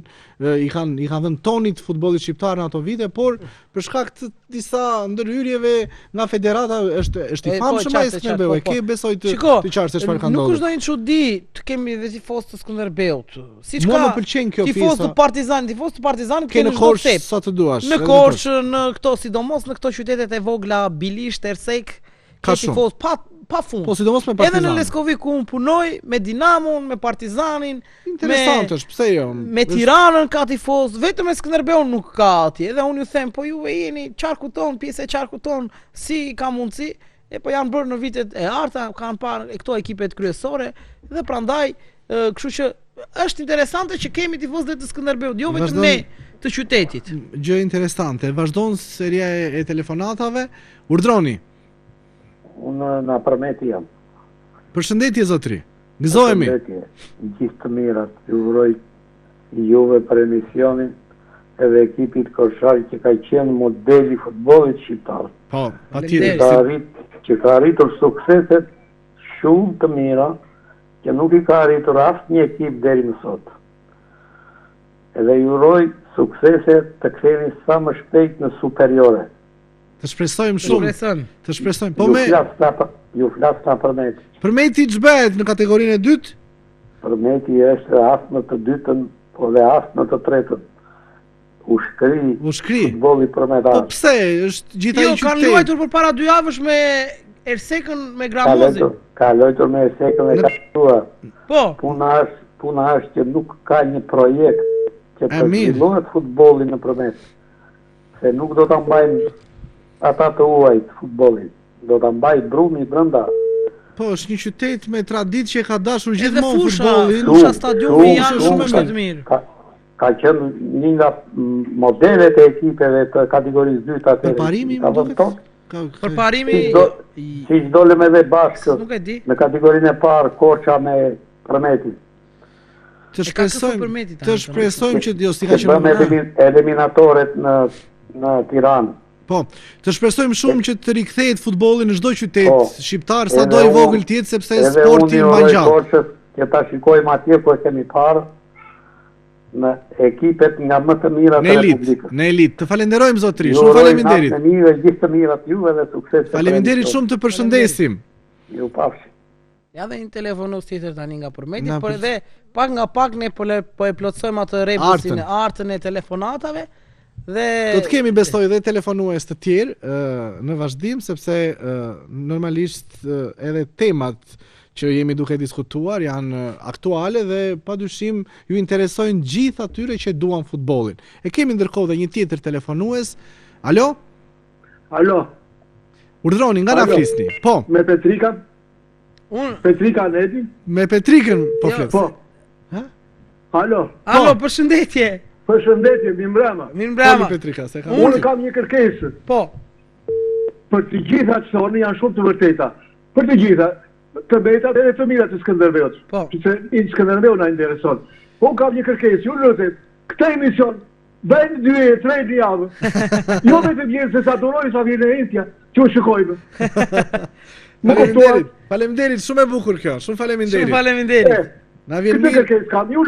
A: i kanë dhënë tonit futbollit shqiptar në ato vite, por për shkak të disa ndërhyrjeve nga federata është i famshëm ai Skënderbeu. E ke besoj të qartë se çfarë ka ndodhur.
B: Nuk është ndonjë çudi të kemi dhe tifoz të Skënderbeut. Siç
A: ka
B: tifoz të Partizanit
A: ke në Korçë sa të duash.
B: Në Korçë, në këto sidomos në këto qytetet e vogla, Bilish, Tersek, ka tifoz pa fund.
A: Po sidomos me Partizanin.
B: Edhe në Leskovi ku unë punoj, me Dinamon, me Partizanin,
A: interesant është, pse jo?
B: Me Tiranën ka tifoz, vetëm me Skënderbeun nuk ka atje. Edhe unë ju them, po ju jeni qarku ton, pjesë e qarku ton, si ka mundësi? Po janë bërë në vitet e arta, kanë parë këto ekipet kryesore dhe prandaj, kështu që është interesante që kemi tifoz dhe të Skënderbeut, jo vetëm ne të qytetit.
A: Gjë interesante. Vazhdon seria e telefonatave. Urdhroni.
G: Unë na përmeti jam.
A: Përshëndetje zotri. Gëzohemi.
G: Gjithë të mirat. Ju uroj juve për emisionin edhe ekipit korçar që ka qenë modeli futbollit shqiptar.
A: Po, patjetër.
G: Që ka arritur sukseset shumë të mira që nuk i ka arritur asnjë ekip deri më sot. Edhe ju uroj suksese të ktheheni sa më shpejt në superiore.
A: Të shpresojmë shumë. Të shpresojmë. Po
G: ju flas ta Përmeti.
A: Përmeti ç'bëhet në kategorinë e dytë?
G: Përmeti është as në të dytën, po dhe as në të tretën. U shkri futbolli përmetar.
A: Po pse? Është gjithaj qytet.
B: Jo, kanë luajtur përpara 2 javësh me Ersekën me Gramozin.
G: Ka luajtur me Ersekën me Katuar.
B: Po.
G: Puna është që nuk ka një projekt që të zhvillohet futbolli në Përmet. Se nuk do ta mbajnë ata të huajt futbollin. Do ta mbaj Brumi brenda.
A: Po, është një qytet me traditë që ka dashur gjithmonë futbollin.
B: Fusha stadiumi janë shumë të mirë.
G: Ka qenë një nga modelet e ekipeve të kategorisë 2 atë.
A: Përparimi
G: më duket.
B: Përparimi
G: siç dolëm edhe bashkë në kategorinë e parë Korça me Përmetin.
A: Të shpresojmë që jo si ka
G: qenë eliminatoret në Tiranë.
A: Po, të shpresojmë shumë që të rikthehet futbolli në çdo qytet shqiptar, sado i vogël të jetë, sepse sporti mban gjallë.
G: Që ta shikojmë atje ku kemi parë në ekipet nga më të mira të Republikës.
A: Në elitë. Të falenderojmë zotri, shumë faleminderit.
G: Në mirë, gjithë të mirat juve dhe sukses.
A: Faleminderit shumë, të përshëndesim.
G: Ju pafshi.
B: Ja dhe një telefonus tjetër tani nga Përmeti, por edhe pak nga pak ne po e plotësojmë atë rebusin e artën e telefonatave.
A: Do të kemi besoj dhe telefonues të tjerë në vazhdim, sepse normalisht edhe temat që jemi duke diskutuar janë aktuale dhe padyshim ju interesojnë gjithë atyre që duan futbollin. E kemi ndërkohë dhe një tjetër telefonues. Alo?
H: Alo.
A: Urdhroni, nga na flisni? Po.
H: Me Petrikën? Petrika Neti?
A: Me Petrikën po flet.
H: Po. Alo.
B: Alo, përshëndetje.
H: Përshëndetje, mirëmbrëma.
B: Mirëmbrëma.
A: Petrika, se
H: Unë kam një kërkesë.
B: Po.
H: Për të gjitha që thoni janë shumë të vërteta. Për të gjitha, të betat edhe të mirat të Skënderbeut.
B: Po.
H: Që i Skënderbeu na intereson. Unë kam një kërkesë, ju lutem, këtë emision bëjnë 2-3 javë. Jo vetëm njerëz se sa duroj sa vjen e Intja, që u shikojmë.
A: Faleminderit, shumë e bukur kjo, shumë faleminderit.
B: Shumë faleminderit.
A: Na vjen
H: Këtë
A: mirë.
H: kërkesë kam, ju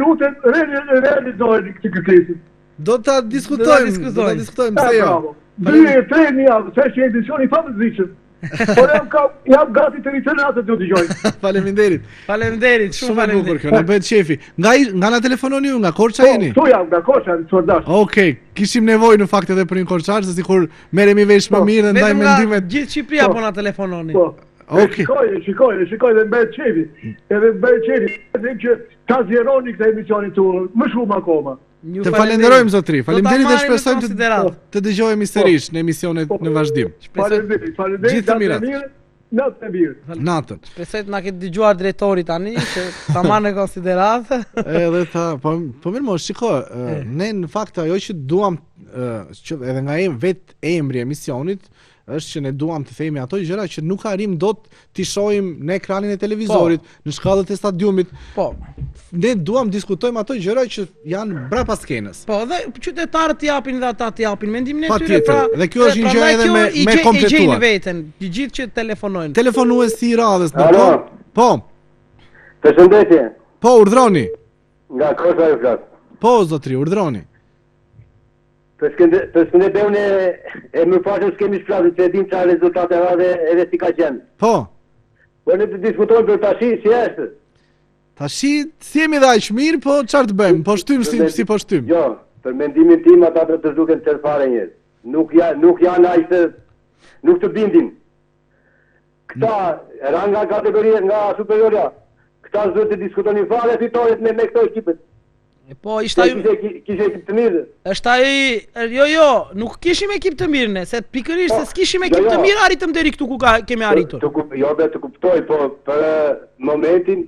H: lutem realizojeni këtë kërkesën.
A: Do ta diskutojmë, se jo.
H: Bravo. 2-3 një javë, se që edicioni famëzishëm. Por jam gati të ritë natë të dëgjoj.
A: Faleminderit.
B: Faleminderit,
A: Shumë
B: shumë
A: e bukur
B: faleminderit.
A: kjo, na bëhet shefi. Nga na telefononi ju, nga Korça jeni?
H: Tu jam nga Korça, në Çordash.
A: Okej, kishim nevojë në fakt edhe për një korçar, se sikur merremi vesh më mirë dhe ndaj
B: Vetëm nga
A: mendimet.
B: gjithë Shqipëria po na telefononi.
H: Po.
A: Okej.
H: Shikoj dhe bëhet qefi. Edhe bëhet qefi. Edhe që ta zjeroni këtë emisionin tuaj, më shumë akoma.
A: Të falenderojmë zotri. Faleminderit dhe
B: marrim në
A: shpresojmë
B: konsiderat.
A: të dëgjojmë sërish në emisionet në vazhdim.
H: Faleminderit.
A: Gjithë të mirat.
H: Natë e mirë.
A: Natën.
B: Shpresoj të na ketë dëgjuar drejtori tani që ta marrë në konsiderat.
A: Edhe po mirë mos, shiko, ne në fakt ajo që duam që edhe nga emri i emisionit është që ne duam të themi ato gjëra që nuk arrim dot t'i shohim në ekranin e televizorit, në shkallët e stadiumit.
B: Po.
A: Ne duam diskutojmë ato gjëra që janë brapa skenës.
B: Po, dhe qytetarët japin dhe ata t'japin mendimin e tyre.
A: Patjetër. Dhe kjo është një gjë edhe me kompletuar.
B: I gjejnë veten, të gjithë që telefonojnë.
A: Telefonuesi i radhës,
C: Alo.
A: Po.
C: Përshëndetje.
A: Po, urdhroni.
C: Nga Korça ju flas.
A: Po, zotri, urdhroni.
C: Përshëndetje unë e më fashëm s'kemi shplasur që e dim çfarë rezultate radhe edhe si ka qenë.
A: Po.
C: Po ne të diskutojmë për tashi si është.
A: Tashi si jemi dhe aq mirë, po çfarë të bëjmë? Po shtym si po shtym.
C: Jo, për mendimin tim ata do të duken të fare njerëz. Nuk janë aq të nuk të bindin. Këta nga kategoria nga superiora. Këta duhet të diskutonin fare fitoret me këto ekipet.
B: Po, ishte ai
C: kishte ekip të mirë.
B: Është ai, jo, nuk kishim ekip të mirë ne, se pikërisht se s'kishim ekip të mirë arritëm deri këtu ku kemi arritur.
C: Jo, të kuptoj, po për momentin.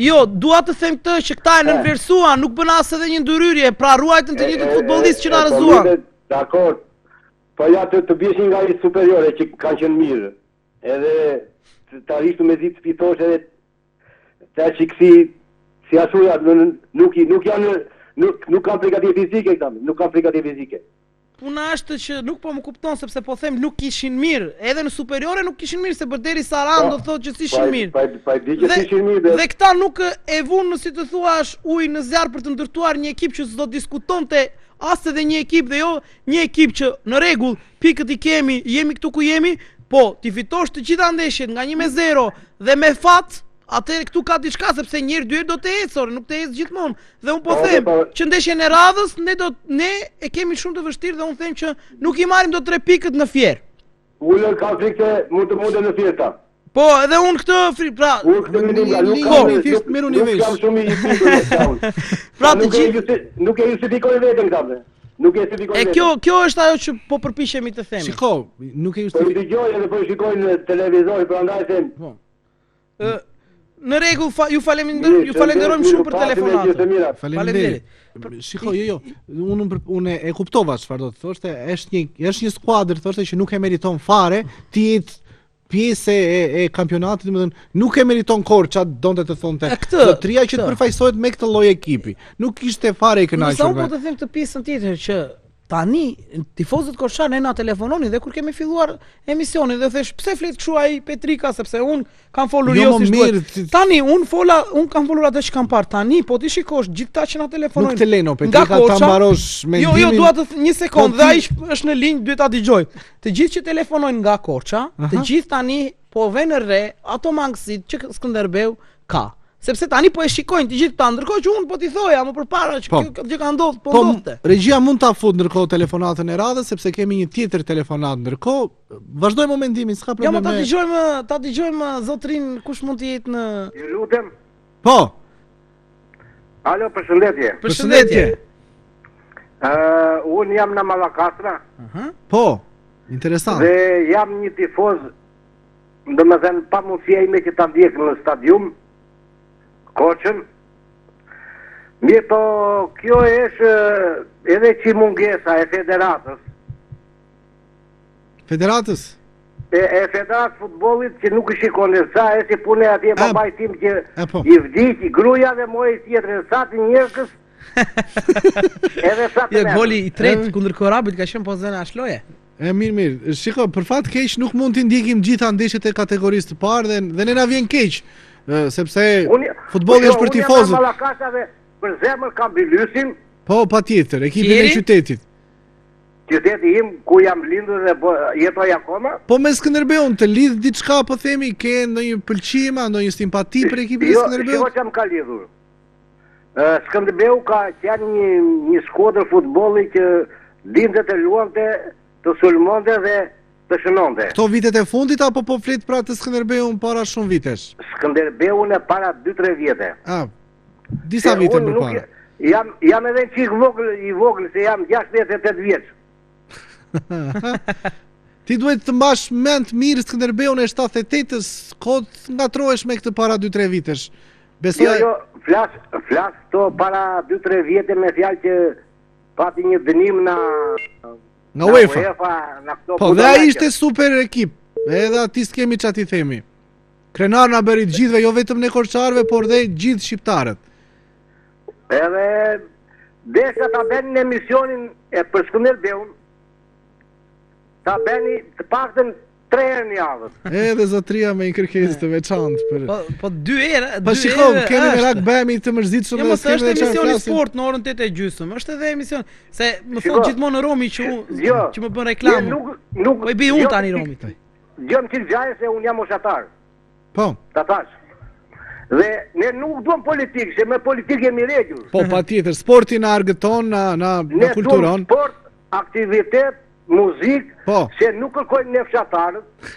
B: Jo, dua të them këtë që këta e nënvlerësuan, nuk bën as edhe një ndërhyrje, pra ruajtën të njëjtët futbollistë që na rrëzuan.
C: Dakor. Po ja të bjeshin nga i superiore që kanë qenë mirë. Edhe të arishtu me zitë fitosh edhe të që kësi si asuja nuk kanë përgatitje fizike këta, nuk kanë përgatitje fizike.
B: Puna është që nuk po më kupton sepse po them nuk kishin mirë, edhe në superiore nuk kishin mirë se përderisa ran do thotë që s'ishin mirë. Dhe këta nuk e vunë në si të thuash ujë në zjarr për të ndërtuar një ekip që s'do diskutonte as edhe një ekip dhe jo një ekip që në rregull pikët i kemi, jemi këtu ku jemi, po ti fitosh të gjitha ndeshjet nga 1-0 dhe me fat atëherë këtu ka diçka sepse njëherë dy herë do të ecë, nuk të ecë gjithmonë. Dhe un po them që ndeshjen e radhës ne e kemi shumë të vështirë dhe un them që nuk i marrim dot 3 pikët në Fier.
C: Ulën ka frikë mund të në Fierta.
B: Po, edhe un këtë pra
A: thjesht merruni vesh.
C: Jam shumë i bindur.
B: Pra të gjithë
C: nuk e justifikoj veten këta. Nuk e justifikoj veten.
B: Kjo është ajo që po përpiqemi të themi.
A: Shiko, nuk e
C: justifikoj. Po dëgjoj edhe po shikoj në televizor, prandaj them.
B: Po. Në rregull, ju falenderojmë shumë për telefonatën.
A: Faleminderit. Shiko, jo, unë e kuptova çfarë do të thoshte, është një skuadër thoshte që nuk e meriton fare të jetë pjesë e kampionatit, domethënë nuk e meriton Korça, donte të thonte. Lotëria që të përfaqësohet me këtë lloj ekipi. Nuk ishte fare i kënaqur.
B: Sa po të them këtë pjesën tjetër që tani tifozët korçan ne na telefononin dhe kur kemi filluar emisionin dhe thash pse flet kështu ai Petrika sepse un kam folur jo si shkoj. Tani un kam folur atë që kam parë. Tani po ti shikosh gjithta që na telefonojnë.
A: Nuk të leno Petrika ta mbarosh mendimin.
B: Jo, dua të një sekond dhe ai është në linjë, duhet ta dëgjoj. Të gjithë që telefonojnë nga Korça, të gjithë tani po vënë re ato mangësit që Skënderbeu ka. Sepse tani po e shikojnë të gjithë ta, ndërkohë që unë po t'i thoja më përpara që kjo ka ndodhur, po ndodhte.
A: Regjia mund ta fut ndërkohë telefonatën e radhës sepse kemi një tjetër telefonat ndërkohë. Vazhdojmë mendimin, s'ka problem.
B: Ja, ta dëgjojmë zotrin kush mund të jetë në.
C: Ju lutem.
A: Po.
C: Alo, përshëndetje.
B: Përshëndetje.
C: Unë jam në Mallakastra.
A: Po. Interesant.
C: Dhe jam një tifoz, domethënë pa mundësia ime që ta ndjek në stadium. Koçën. Mirë, po kjo është edhe që mungesa e federatës.
A: Federatës?
C: E federatë futbollit që nuk shikon e sa e si pune atje babaj tim që i vdik, i gruja dhe moj tjetër e sa të njërkës. Edhe sa të mërë.
B: Goli i tretë kundër Korabit ka qenë po zëna ashloje.
A: Mirë. Shiko, për fat keq nuk mund t'i ndjekim gjitha ndeshjet e kategorisë të parë dhe ne na vjen keq. sepse futbolli është për tifozët.
I: Unë jam Mallakasha dhe për zemër kam Bilysin.
A: Po, patjetër, ekipin e qytetit.
I: Qyteti im ku jam lindur dhe jetoj akoma.
A: Po me Skënderbeun të lidh diçka, po themi, ke ndonjë pëlqim, ndonjë simpati për ekipin e Skënderbeut?
I: Jo, çam ka lidhur. Skënderbeu ka qenë një skuadër futbolli që lindte të luante, të sulmonte dhe të shënonte.
A: Këto vitet e fundit apo po flet pra të Skënderbeun para shumë vitesh?
I: Skënderbeun e para 2-3 vite.
A: Disa vite më para.
I: Jam edhe çik vogël, se jam 68 vjeç.
A: Ti duhet të mbash mend mirë Skënderbeun e 78-s, kod ngatrohesh me këtë para 2-3 vitesh. Besoj.
I: Jo, flas to para 2-3 vite me fjalë që pati një dënim nga
A: UEFA. Po, dhe ai ishte super ekip. Edhe aty s'kemi ç'a ti themi. Krenar na bëri të gjithëve, jo vetëm ne korçarëve, por dhe gjithë shqiptarët.
I: Edhe desha ta bënin emisionin e për Skënderbeun, ta bëni të paktën 3 herë në javë.
A: Edhe zotria me një kërkesë të veçantë për.
B: Po 2 herë.
A: Po shikoj, kemi merak bëhemi të mërzitshëm
B: dhe s'kemi edhe çfarë flasim. Është sport në orën 8:30, është edhe emision. Se më thon gjithmonë në Romi që më bën reklamë. Po i bëj unë tani Romit.
I: Gjëm që gjajë se unë jam moshatar.
A: Po.
I: Ta thash. Dhe ne nuk duam politikë, se me politikë jemi regjur.
A: Po patjetër, sporti na argëton, na kulturon.
I: Ne sport, aktivitet, muzik, se nuk kërkojnë ne fshatarët.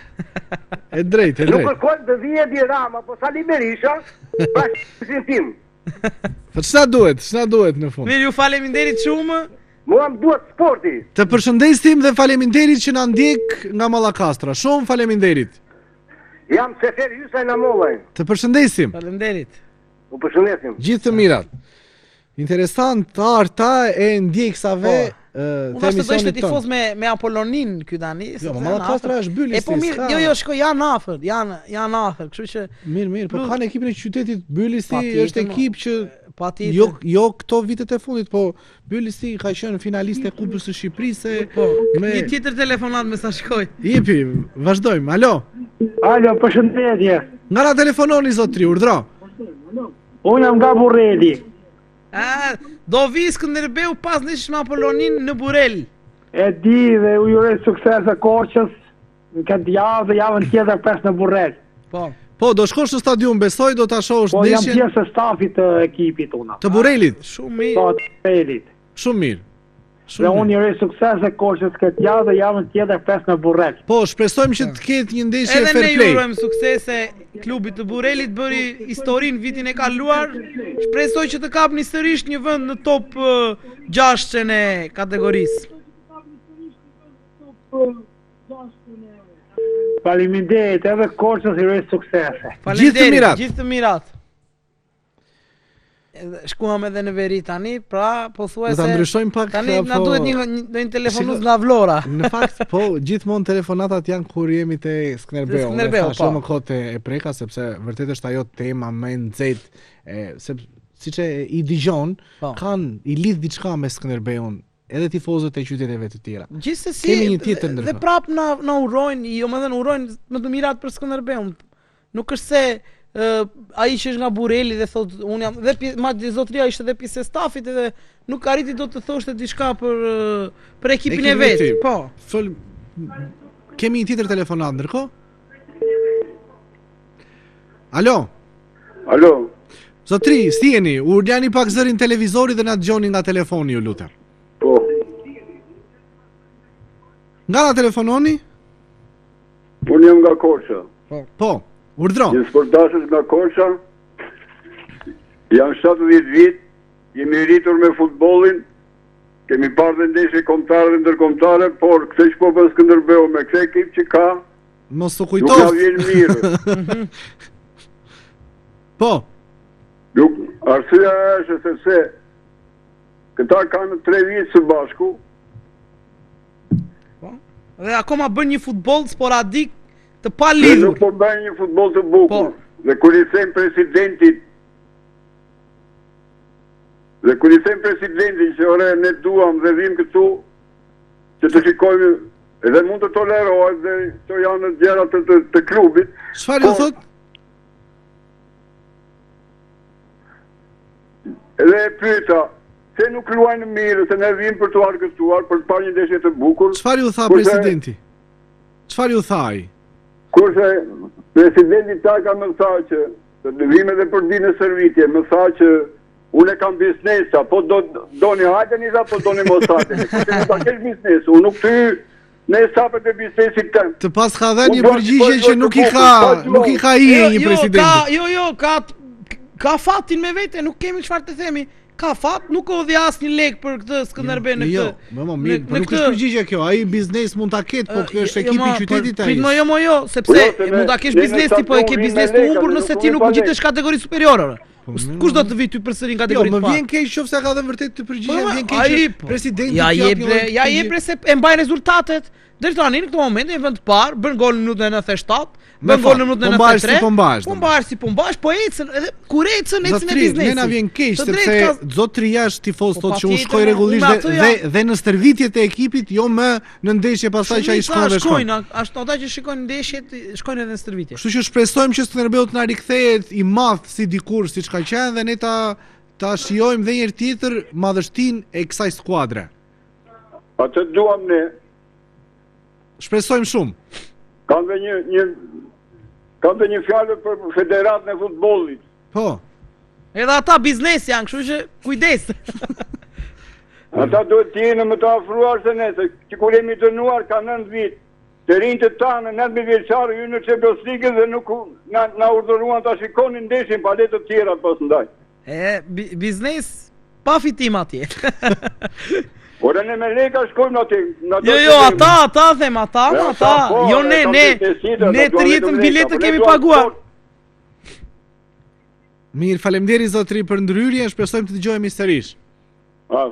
A: E drejt.
I: Nuk kërkojnë të vije Edi Rama, po Sali Berisha, pra shqipësin tim.
A: Po ç'na duhet në fund?
B: Mirë, ju faleminderit shumë.
I: Mua më duhet sporti.
A: Të përshëndesim dhe faleminderit që na ndjek nga Mallakastra. Shumë faleminderit.
I: Jam Sefer Hysa në Mollaj.
A: Të përshëndesim.
B: Faleminderit.
I: U përshëndesim.
A: Gjithë të mirat. Interesant, arta e ndjeksave
B: Unë ashtë të ishte tifoz me Apollonin ky tani.
A: Jo, po Mallakastra është Bylisti.
B: Po mirë, jo, shko, janë afër, janë afër, kështu që
A: mirë, po kanë ekipin e qytetit. Bylisti është ekip që
B: patjetër.
A: Jo këto vitet e fundit, po Bylisti ka qenë finalist e Kupës së Shqipërisë.
B: Një tjetër telefonat me sa shkoj.
A: Jepi, vazhdojmë. Alo.
J: Alo, përshëndetje.
A: Nga na telefononi zotri, urdhro.
J: Unë jam nga Burreli.
B: Do vi Skënderbeu pas nisësh me Apollonin në Burrel.
J: E di dhe u uroj sukses e Korçës në këtë javë dhe javën tjetër pes në Burrel.
A: Po, do shkosh në stadium, besoj do ta shohësh
J: ndeshjen. Po jam pjesë e stafit të ekipit unë.
A: Të Burrelit.
B: Shumë mirë.
J: Po, të Burrelit.
A: Shumë mirë.
J: Dhe unë uroj sukses e Korçës këtë javë dhe javën tjetër pes në Burrel.
A: Po, shpresojmë që të ketë një ndeshje fair play.
B: Edhe ne urojmë suksese klubit të Burrelit, bëri historinë vitin e kaluar. Shpresoj që të kapni sërish një vend në top 6 e kategorisë.
J: Faleminderit, edhe Korçës uroj suksese.
B: Gjithë të mirat. Shkuam edhe në veri tani, pra po thuaj se tani na duhet një telefonus nga Vlora.
A: Në fakt, po, gjithmonë telefonatat janë kur jemi te Skënderbeu. Shumë kohë e preka, sepse vërtet është ajo tema më e nxehtë, siç e i dëgjon, i lidh diçka me Skënderbeun, edhe tifozët e qyteteve të tjera.
B: Gjithsesi, dhe prap na urojnë, jo më dhe në urojnë më të mirat për Skënderbeun. Nuk është se ai që është nga Burreli dhe thot unë jam dhe madje zotria ishte edhe pjesë e stafit edhe nuk arriti do të thoshte diçka për ekipin e vet. Po.
A: Kemi një tjetër telefonat ndërkohë? Alo.
C: Alo.
A: Zotri, si jeni? Urdhani pak zërin televizori dhe na dëgjoni nga telefoni, ju lutem.
C: Po.
A: Nga na telefononi?
C: Unë jam nga Korça.
A: Po. Urdhro.
C: Një sportashës nga Korça, jam 70 vit, jemi rritur me futbolin, kemi parë dhe ndeshje kombëtare dhe ndërkombëtare, por këtë që po bën Skënderbeu me këtë ekip që ka,
A: mos u kujtoft.
C: Nuk ka vjen mirë.
A: Po.
C: Arsyeja është sepse këta kanë 3 vjet së bashku.
B: Po. Dhe akoma bën një futboll sporadik të pa lidhur.
C: Nuk po bëjnë një futboll të bukur. Dhe kur i them presidentit që ore ne duam dhe vim këtu që të shikojmë edhe mund të tolerohet dhe to janë gjëra të klubit.
A: Çfarë ju thot?
C: Edhe e pyeta, se nuk luajnë mirë, se ne vim për të argëtuar, për të parë një ndeshje të bukur.
A: Çfarë ju tha presidenti? Çfarë ju tha ai?
C: Kurse presidenti ta ka më tha që të vim edhe për dinë servitje, më tha që unë kam biznesa, po doni hajteni apo doni mos hajteni. Kurse nuk ka kesh biznes, unë nuk ty në sapët e biznesit tëm.
A: Të pas ka dhënë një përgjigje që nuk i ka një presidenti.
B: Jo, ka fatin me vete, nuk kemi çfarë të themi. Ka fat, nuk o dhe asnjë lek për këtë Skënderbej në këtë.
A: Mirë, por nuk është përgjigje kjo. Ai biznes mund ta ketë, po kjo është ekipi i qytetit ai.
B: Jo, sepse mund ta kesh biznes ti, po e ke biznes të humbur nëse ti nuk ngjitesh kategori superiore. Kush do të vi ty përsëri në kategori të parë?
A: Jo, më vjen keq nëse ka dhënë vërtet të përgjigje, më vjen keq presidenti
B: ja jep se e mbaj rezultatet. Deri tani në këtë moment në vend të parë bën gol në minutën e 97, bën gol në minutën e 93. Po mbash, po ecën, edhe kur ecën e biznesit.
A: Ne na vjen keq sepse zotëria është tifoz thotë që unë shkoj rregullisht dhe në stërvitjet e ekipit, jo më në ndeshje pastaj që ai shkon dhe shkon.
B: Ashtu ata që shikojnë ndeshjet, shkojnë edhe në stërvitje.
A: Kështu që shpresojmë që Skënderbeu të na rikthehet i madh si dikur, siç ka qenë, dhe ne ta shijojmë dhe një herë tjetër madhështinë e kësaj skuadre.
C: Atë duam ne.
A: Shpresojmë shumë.
C: Kam dhe një fjalë për Federatën e Futbollit.
A: Po.
B: Edhe ata biznes janë, kështu që kujdes.
C: Ata duhet të jenë më të afruar se ne, se që kur jemi dënuar ka 9 vit. Të rinjtë të tanë 19 vjeçarë ju në Champions League dhe nuk na urdhëruan ta shikonin ndeshjen pa le të tjera pas ndaj.
B: Biznes pa fitim atje.
C: Ora ne me leka shkojmë aty.
B: Jo, ata them, ata. Jo ne të rjetën biletë kemi paguar.
A: Mirë, faleminderit zotëri për ndryrjen, shpresojmë të dëgjojmë sërish.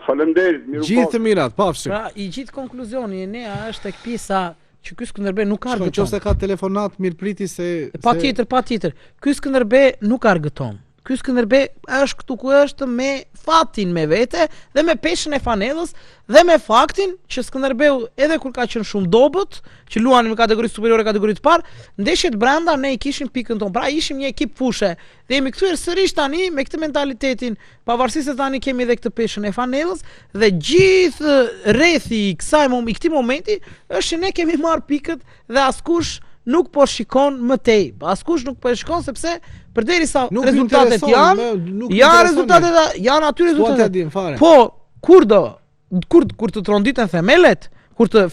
C: Faleminderit, miru.
A: Gjithë të mirat, pafshim.
B: Pra, i gjithë konkluzioni e nea është tek pjesa që ky Skënderbej nuk argëton.
A: Nëse ka telefonat mirëpriti se
B: patjetër. Ky Skënderbej nuk argëton. Ky Skënderbej është këtu ku është me fatin me vete dhe me peshën e fanellës dhe me faktin që Skënderbeu edhe kur ka qenë shumë dobët, që luanin në kategori superiore, kategori të parë, ndeshjet brenda ne i kishim pikën tonë. Pra ishim një ekip fushe dhe jemi kthyer sërish tani me këtë mentalitetin, pavarësisht se tani kemi edhe këtë peshën e fanellës dhe gjithë rrethi i këtij momenti është që ne kemi marrë pikët dhe askush nuk po shikon më tej. Askush nuk po shikon sepse përderisa rezultatet janë aty rezultatet. Po, kur të tronditen themelet, kur ta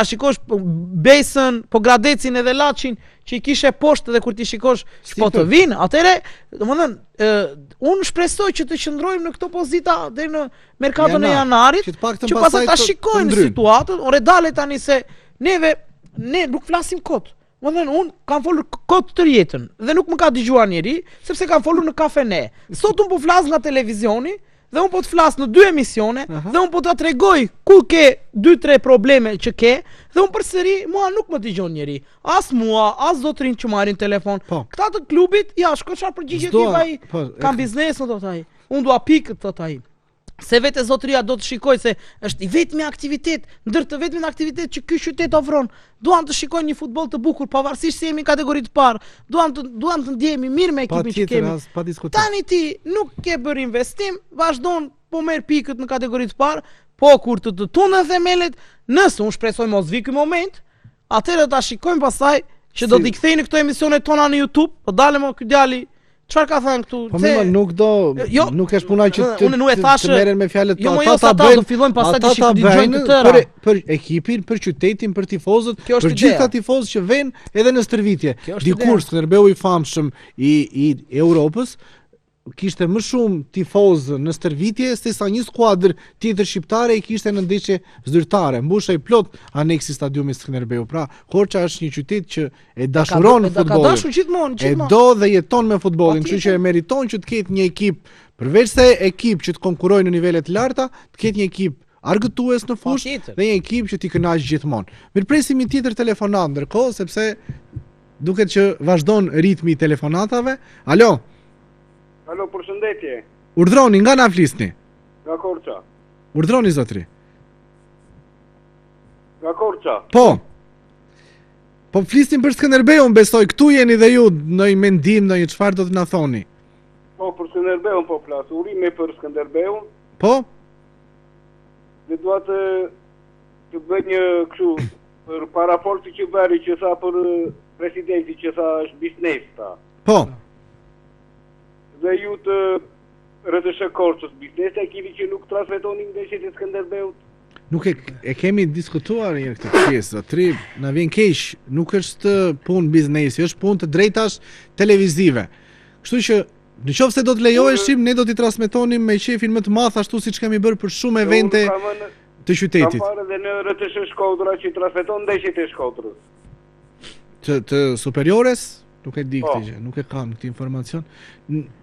B: shikosh Besën, po Gradecin edhe Laçin që i kishe poshtë dhe kur ti shikosh po të vinë, atëre, domethënë, unë shpresoj që të qëndrojmë në këto pozita deri në merkaton e janarit, që pastaj ta shikojmë situatën, ore dale tani se ne nuk flasim kot. Unë kam folur kot të jetën dhe nuk më ka dëgjuar njeri, sepse kam folur në kafene. Sot unë po flas nga televizioni dhe unë po të flas në 2 emisione dhe unë po ta tregoj ku ke 2-3 probleme që ke dhe unë përsëri mua nuk më dëgjon njeri. As mua, as zotrin që marrin telefon. Këta të klubit, ja, shko çfarë përgjigje ti vaj? Kam biznes thot ai. Unë dua pikë thot ai. Se vetë zotëria do të shikoj se është i vetmi aktivitet, ndër të vetmin aktivitet që ky qytet ofron. Duam të shikojmë një futboll të bukur, pavarësisht se jemi në kategori të parë. Duam të ndjehemi mirë me ekipin që kemi. Tani ti nuk ke bërë investim, vazhdon po merr pikët në kategori të parë, po kur të tunden themelet, nëse unë shpresoj mos vi ky moment, atëherë do ta shikojmë pastaj që do t'i kthejnë këto emisione tona në YouTube, po dalem ky djali. Çfarë ka thënë këtu?
A: Po më nuk do, nuk është puna që të merren me fjalët
B: to. Ata do fillojnë pastaj të shikojnë të tëra
A: për ekipin, për qytetin, për tifozët, për gjithë ata tifozë që vënë edhe në stërvitje. Dikur Skënderbeu i famshëm i Europës kishte më shumë tifozë në stërvitje sesa një skuadër tjetër shqiptare i kishte në ndeshje zyrtare. Mbushej plot aneksi stadiumit Skënderbeu. Pra, Korça është një qytet që e dashuron futbollin. E do dhe jeton me futbollin, kështu që e meriton që të ketë një ekip, përveç se ekip që të konkurrojë në nivele të larta, të ketë një ekip argëtues në fushë dhe një ekip që t'i kënaq gjithmonë. Mirpresim një tjetër telefonat ndërkohë sepse duket që vazhdon ritmi i telefonatave. Alo.
C: Alo, përshëndetje.
A: Urdhroni, nga na flisni?
C: Nga Korça.
A: Urdhroni zotri.
C: Nga Korça.
A: Po flisnim për Skënderbeun, besoj këtu jeni dhe ju, në mendim, në çfarë do të na thoni?
K: Po, për Skënderbeun po flas, urime për Skënderbeun.
A: Po?
K: Dhe dua të bëj një kështu për parafort të qeveri që tha për presidenti që tha është biznes ta.
A: Po.
K: Dhe ju të rrëtëshë Korçës biznes e kini që nuk transmetonin ndeshjet e Skënderbeut.
A: Nuk e kemi diskutuar një këtë pjesë, tri na vjen keq, nuk është punë biznesi, është punë të drejtash televizive. Kështu që nëse do të lejoheshim, ne do t'i transmetonim me qefin më të madh ashtu siç kemi bërë për shumë evente të qytetit.
K: Kam parë edhe në RTS Shkodra që transmeton ndeshjet e Shkodrës.
A: Të superiores? Nuk e di këtë gjë, nuk e kam këtë informacion.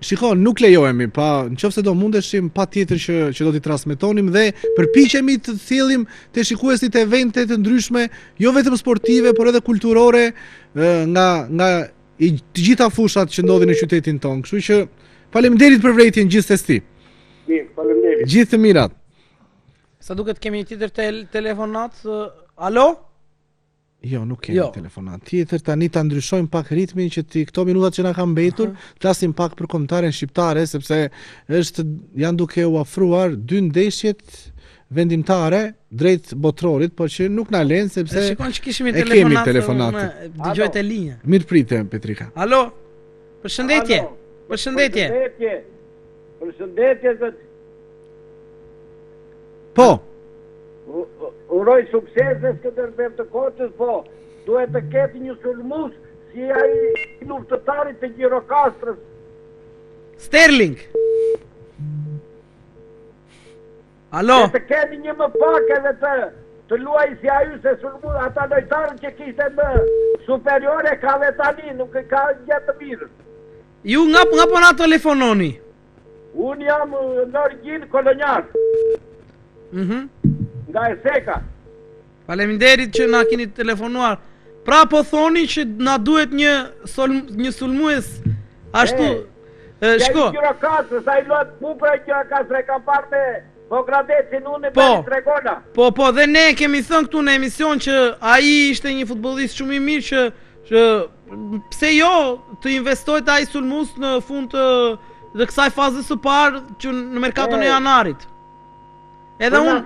A: Shikon, nuk lejohemi, pa nëse do mundeshim patjetër që do t'i transmetonim dhe përpiqemi të thjellim te shikuesit evente të ndryshme, jo vetëm sportive, por edhe kulturore nga të gjitha fushat që ndodhin në qytetin tonë. Kështu që faleminderit për vërejtjen gjithsesi.
K: Mirë, faleminderit.
A: Gjithë të mirat.
B: Sa duket kemi një tjetër telefonat. Alo?
A: Jo, nuk kemi telefonat tjetër, tani ta ndryshojmë pak ritmin që këto minutat që na kanë mbetur, flasim pak për kombëtaren shqiptare sepse janë duke u afruar 2 ndeshjet vendimtare drejt botrorit, por që nuk na lën sepse
B: shikon që kishim një telefonat. Dëgjoj te linja.
A: Mirë prite, Petrika.
B: Alo. Përshëndetje. Përshëndetje.
I: Përshëndetje.
A: Po.
I: Uroj sukses në Skënderbeu të Korçës, po duhet të ketë një sulmues si ai luftëtari të Gjirokastrës.
B: Sterling. Alo.
I: Të kemi një më pak edhe të luaj si ai se sulmues ata lojtarët që kishte më superiore ka dhe tani, nuk e ka gjë të mirë.
B: Ju nga po na telefononi?
I: Unë jam në origjinë kolonjar. Nga e seka.
B: Faleminderit që na keni telefonuar. Pra po thoni që na duhet një sulmues ashtu. Shko.
I: Sa i lot pupra Gjirokastra e kam parë me Bogradecin unë me Tregona.
B: Po, dhe ne kemi thënë këtu në emision që ai ishte një futbollist shumë i mirë që pse jo të investojë ai sulmues në fund të kësaj faze së parë që në merkaton e janarit. Edhe unë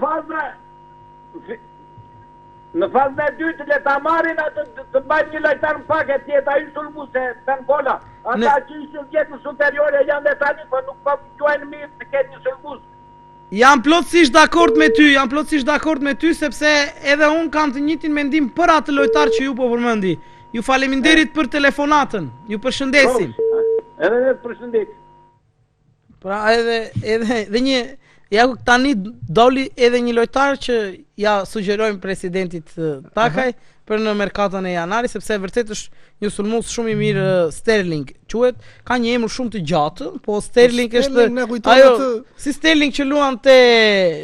I: në fazën e dytë le ta marrin atë të mbajnë një lojtar në pak e tjetë ai sulmues e bën gola. Ata që ishin vjetën superiore janë dhe tani, po nuk po quajnë mirë të ketë një sulmues.
B: Jam plotësisht dakord me ty, sepse edhe unë kam të njëjtin mendim për atë lojtar që ju po përmendi. Ju faleminderit për telefonatën. Ju përshëndesim.
I: Edhe ne përshëndet.
B: Pra edhe një ja tani doli edhe një lojtar që ja sugjerojmë presidentit Takaj për në merkaton e janarit, sepse vërtet është një sulmues shumë i mirë. Sterling quhet, ka një emër shumë të gjatë, po Sterling është si Sterling që luan te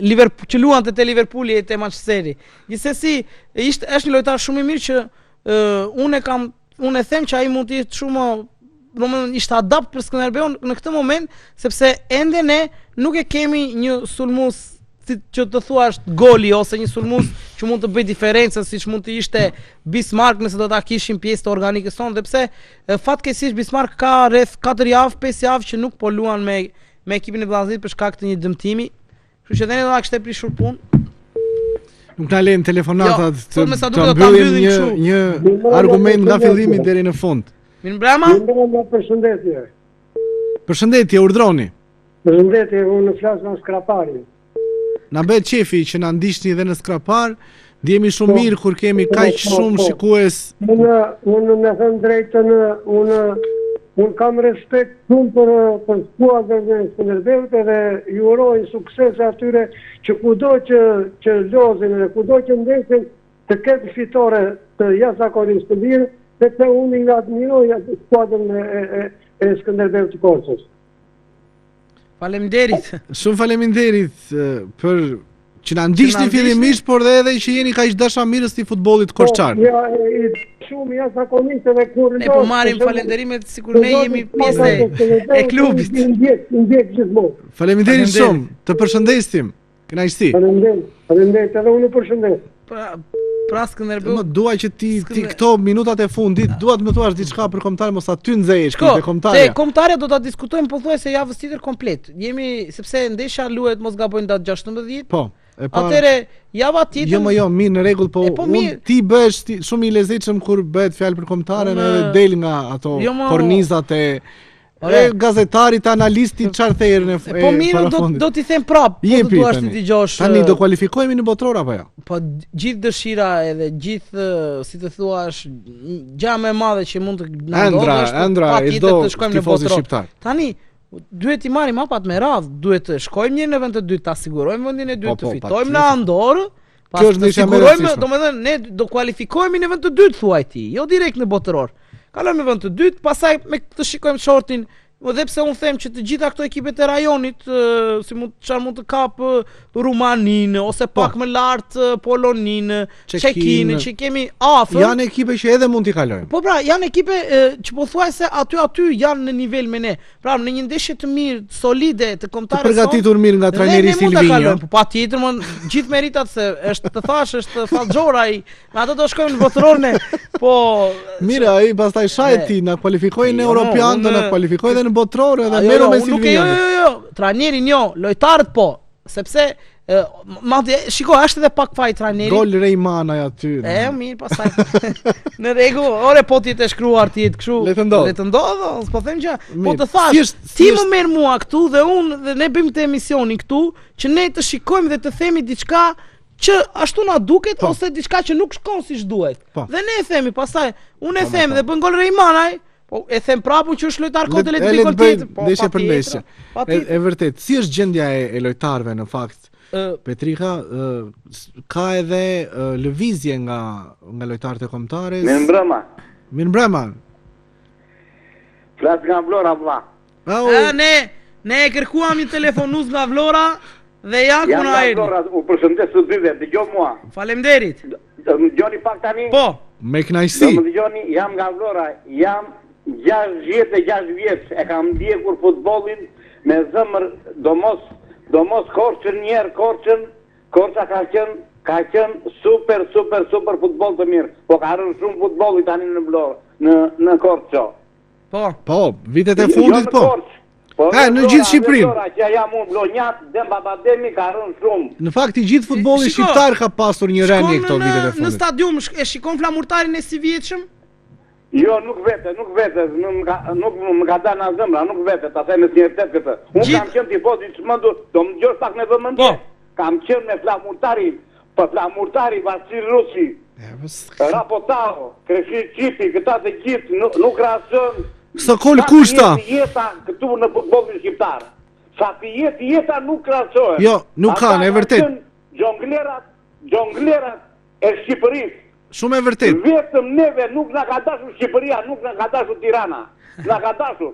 B: Liverpooli e te Manchesteri. Gjithsesi është një lojtar shumë i mirë që unë e them që ai mund të jetë shumë ishte adapt për Skënderbeun në këtë moment, sepse ende ne nuk e kemi një sulmues që të thuash goli ose një sulmues që mund të bëj diferencën siç mund të ishte Bismarck nëse do ta kishim pjesë të organikës tonë, dhe pse fatkeqësisht Bismarck ka rreth 4 javë, 5 javë që nuk po luan me ekipin e Vllazërit për shkak të një dëmtimi. Kështu që ne do ta kishte prishur punë.
A: Nuk na lejnë telefonatat të mbyllim një argument nga fillimi deri në fund.
B: Mirëmbrëma.
J: Përshëndetje.
A: Përshëndetje, urdhroni.
J: Përshëndetje, unë flas nga Skrapari.
A: Na bëhet qefi që na ndiqni edhe në Skrapar. Ndjemi shumë mirë kur kemi kaq shumë shikues.
J: Unë me thënë drejtën, unë kam respekt shumë për skuadrën e Skënderbeut dhe ju uroj sukses atyre që kudo që lozin dhe kudo që ndesin të ketë fitore të jashtëzakonisht të mirë. Sepse unë nga admiroj atë skuadrën e Skënderbeut të Korçës.
B: Faleminderit.
A: Shumë faleminderit për që na ndiqni fillimisht, por edhe që jeni kaq dashamirës të futbollit korçar.
J: Ja, shumë jashtëzakonisht edhe kur
B: ne po marrim falënderimet sikur ne jemi pjesë e klubit.
J: Ndjek gjithmonë.
A: Faleminderit shumë. Të përshëndesim. Kënaqësi.
J: Faleminderit edhe unë përshëndes.
B: Pra Skënderbeu.
A: Dua që ti këto minutat e fundit dua të më thuash diçka për kombëtar, mos aty nxehesh te kombëtarja.
B: Te kombëtarja do ta diskutojmë pothuajse javës tjetër komplet. Sepse ndeshja luhet mos gabojnë datë 16.
A: Po.
B: Atëre java tjetër.
A: Jo, mirë në rregull, po ti bësh shumë i lezetshëm kur bëhet fjalë për kombëtaren edhe del nga ato kornizat e gazetarit, analistit, çfarë therrën e
B: po mirë, do t'i them prap, po të duash ti dëgjosh.
A: Tani do kualifikohemi në botror apo jo?
B: Po gjithë dëshira edhe gjithë, si të thuash, gjë më e madhe që mund të na ndodhë është të shkojmë në botror. Tani duhet i marrim hapat me radhë, duhet të shkojmë mirë në vend të dytë, ta sigurojmë vendin e dytë, të fitojmë në Andorë. Pas të sigurojmë, domethënë ne do kualifikohemi në vend të dytë thuaj ti, jo direkt në botror. Kalojmë në vend të dytë, pastaj me të shikojmë shortin, edhe pse unë them që të gjitha këto ekipet e rajonit, si mund të kapë Rumaninë ose pak më lart Poloninë, Çekinë, që kemi afër.
A: Janë ekipe që edhe mund t'i kalojmë.
B: Po pra, janë ekipe që pothuajse aty janë në nivel me ne. Pra, në një ndeshje të mirë, solide, të kombëtarës.
A: Të përgatitur mirë nga trajneri Silvinho.
B: Po patjetër, gjithë meritat se është të thash, është fallxhor ai. Me ato do shkojmë në botror ne. Po
A: mirë, ai pastaj shahet ti na kualifikoi në Europian, do na kualifikoi edhe në botror edhe merro me Silvinho.
B: Jo, trajnerin jo, lojtarët po, sepse shiko, është edhe pak faj trajneri.
A: Gol Rejmanaj aty.
B: Mirë, pastaj. Në rregull, ore po ti të shkruar ti kështu. Le të ndodh, s'po them gjë. Po të thash, ti më merr mua këtu dhe unë dhe ne bëjmë të emisionin këtu që ne të shikojmë dhe të themi diçka që ashtu na duket ose diçka që nuk shkon siç duhet. Dhe ne e themi pastaj, unë e them dhe bën gol Rejmanaj. Po e them prapun që është lojtar kote le të bëj gol tjetër. Po
A: ndeshje për ndeshje. E vërtet, si është gjendja e lojtarëve në fakt? Petrika, ka edhe lëvizje nga lojtarët e kombëtares. Mirëmbrëma.
C: Flas nga Vlora vlla.
B: Ne e kërkuam një telefonus nga Vlora dhe ja ku na erdhi.
C: Vlora, u përshëndes të dyve, dëgjoj mua.
B: Faleminderit.
C: Dëgjoni pak tani.
B: Po.
A: Me kënaqësi.
C: Dëgjoni, jam nga Vlora, jam 66 vjeç, e kam ndjekur futbollin me zemër, do mos Korçën njerë, Korça ka qenë super futboll të mirë, po ka rënë shumë futbolli tani në Vlorë, në Korçë.
A: Po, vitet e fundit po. Në gjithë Shqipërinë.
C: Vlora që jam unë vlonjat, dem babademi ka rënë shumë.
A: Në fakt i gjithë futbolli shqiptar ka pasur një rënje këto vitet e fundit.
B: Në stadium e shikon flamurtarin e si vjetshëm?
C: Jo, nuk vete, nuk më ka dalë në zemra, nuk vete, ta them me sinqeritet këtë. Unë kam qenë tifoz i çmendur, do më dëgjosh pak me vëmendje. Kam qenë me flamurtari Vasil Rusi. Rapotao, Kreshi Qipi, këta të gjithë nuk krahason.
A: Sokol Kushta.
C: Jeta këtu në futbollin shqiptar. Sa jeta nuk krahasohet.
A: Jo, nuk kanë, e vërtet.
C: Xhonglerat e Shqipërisë.
A: Shumë e vërtet.
C: Vetëm neve nuk na ka dashur Shqipëria, nuk na ka dashur Tirana. Na ka dashur.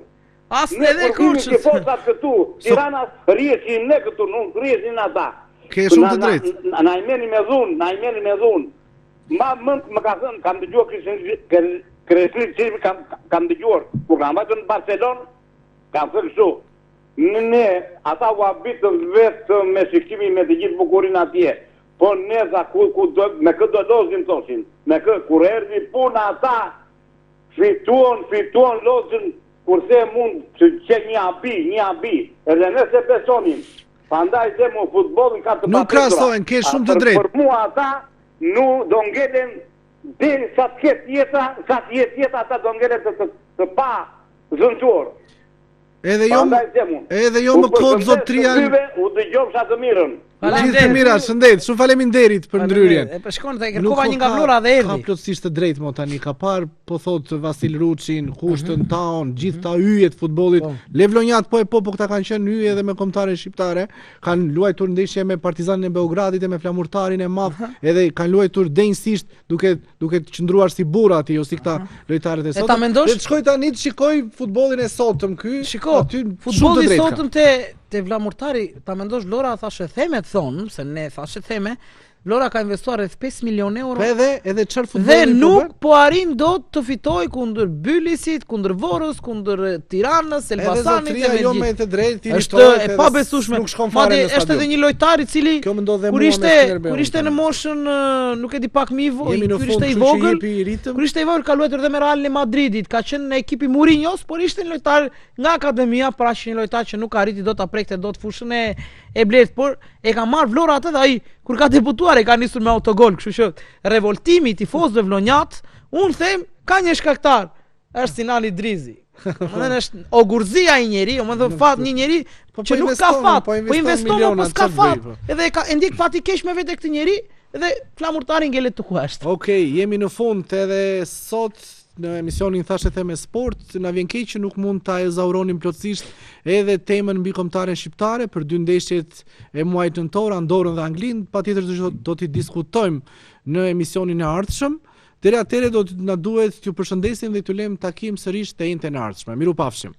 B: As edhe Korçës.
C: Ne tifozat këtu, Tirana rrieshin ne këtu, nuk rrieshin ata.
A: Ke shumë të drejtë.
C: Na i merrni me dhunë, Ma më ka thënë, kam dëgjuar Kreslin, kam dëgjuar, kur kam vajtur në Barcelonë, kam thënë kështu. Ne, ata u habitën vetëm me shikimin me të gjithë bukurinë atje. Po neza me këtë do lozin thoshin, me këtë kur erdhi puna ata fituan lozin kurse mund që një abi, edhe nëse besonin, pandaj se mu futbolin ka të
A: nuk krahasohen, ke shumë të drejtë.
C: Për mua ata nuk do ngelen deri sa të jetë jeta ata do ngelen të pa zëntuar.
A: Edhe jo më kodë zotria.
C: U dëgjoj sa të mirën.
A: Gjithë të mira, shëndet, shumë faleminderit për ndryrjen.
B: Po shkon te kërkova një nga Vlora dhe erdhi.
A: Ka plotësisht të drejtë mo tani, ka parë po thot Vasil Ruçin, Kushtën Town, gjithë ta yjet futbollit. Levlonjat po këta kanë qenë yje edhe me kombëtare shqiptare, kanë luajtur ndeshje me Partizanin e Beogradit e me Flamurtarin e Madh, edhe kanë luajtur denjësisht duke qëndruar si burra aty ose këta lojtarët e sotëm. Le të shkoj tani të shikoj futbollin e sotëm ky.
B: Shiko, futbolli i sotëm te Vlamurtari, ta mendosh Vlora thashë themet thon, se ne thashë theme, Vlora ka investuar rreth 5 milion euro.
A: Po edhe çfarë
B: Dhe
A: futbolli
B: nuk po arrin dot të fitoj kundër Bylisit, kundër Vorës, kundër Tiranës, Elbasanit
A: e jo me të drejtë
B: është e pabesueshme. Madje është edhe një lojtar i cili kur ishte në moshën nuk e di pak më kur ishte i vogël, ka luajtur edhe me Realin e Madridit, ka qenë në ekipi Mourinhos, por ishte një lojtar nga akademia, pra një lojtar që nuk arriti dot ta prekte dot fushën e blet, por e ka marrë Vlora atë dhe ai kur ka debutuar e ka nisur me autogol, kështu që revoltimi i tifozëve vlonjat, unë them ka një shkaktar, është Sinan Idrizi. Domethënë është ogurzia i njeri, domethënë fat një njeri që nuk ka fat, po investon po s'ka fat. Edhe e ndjek fati keq me vetë këtë njeri dhe flamurtari ngelet të kuashtë.
A: Okej, jemi në fund edhe sot në emisionin Thashë Them Sport, na vjen keq që nuk mund ta ezauronim plotësisht edhe temën mbikombëtare shqiptare për dy ndeshjet e muajit nëntor, Andorrën dhe Anglinë, patjetër do t'i diskutojmë në emisionin e ardhshëm. Deri atëherë do na duhet t'ju përshëndesim dhe t'ju lëm takim sërish të njëjtën e ardhshme. Mirupafshim.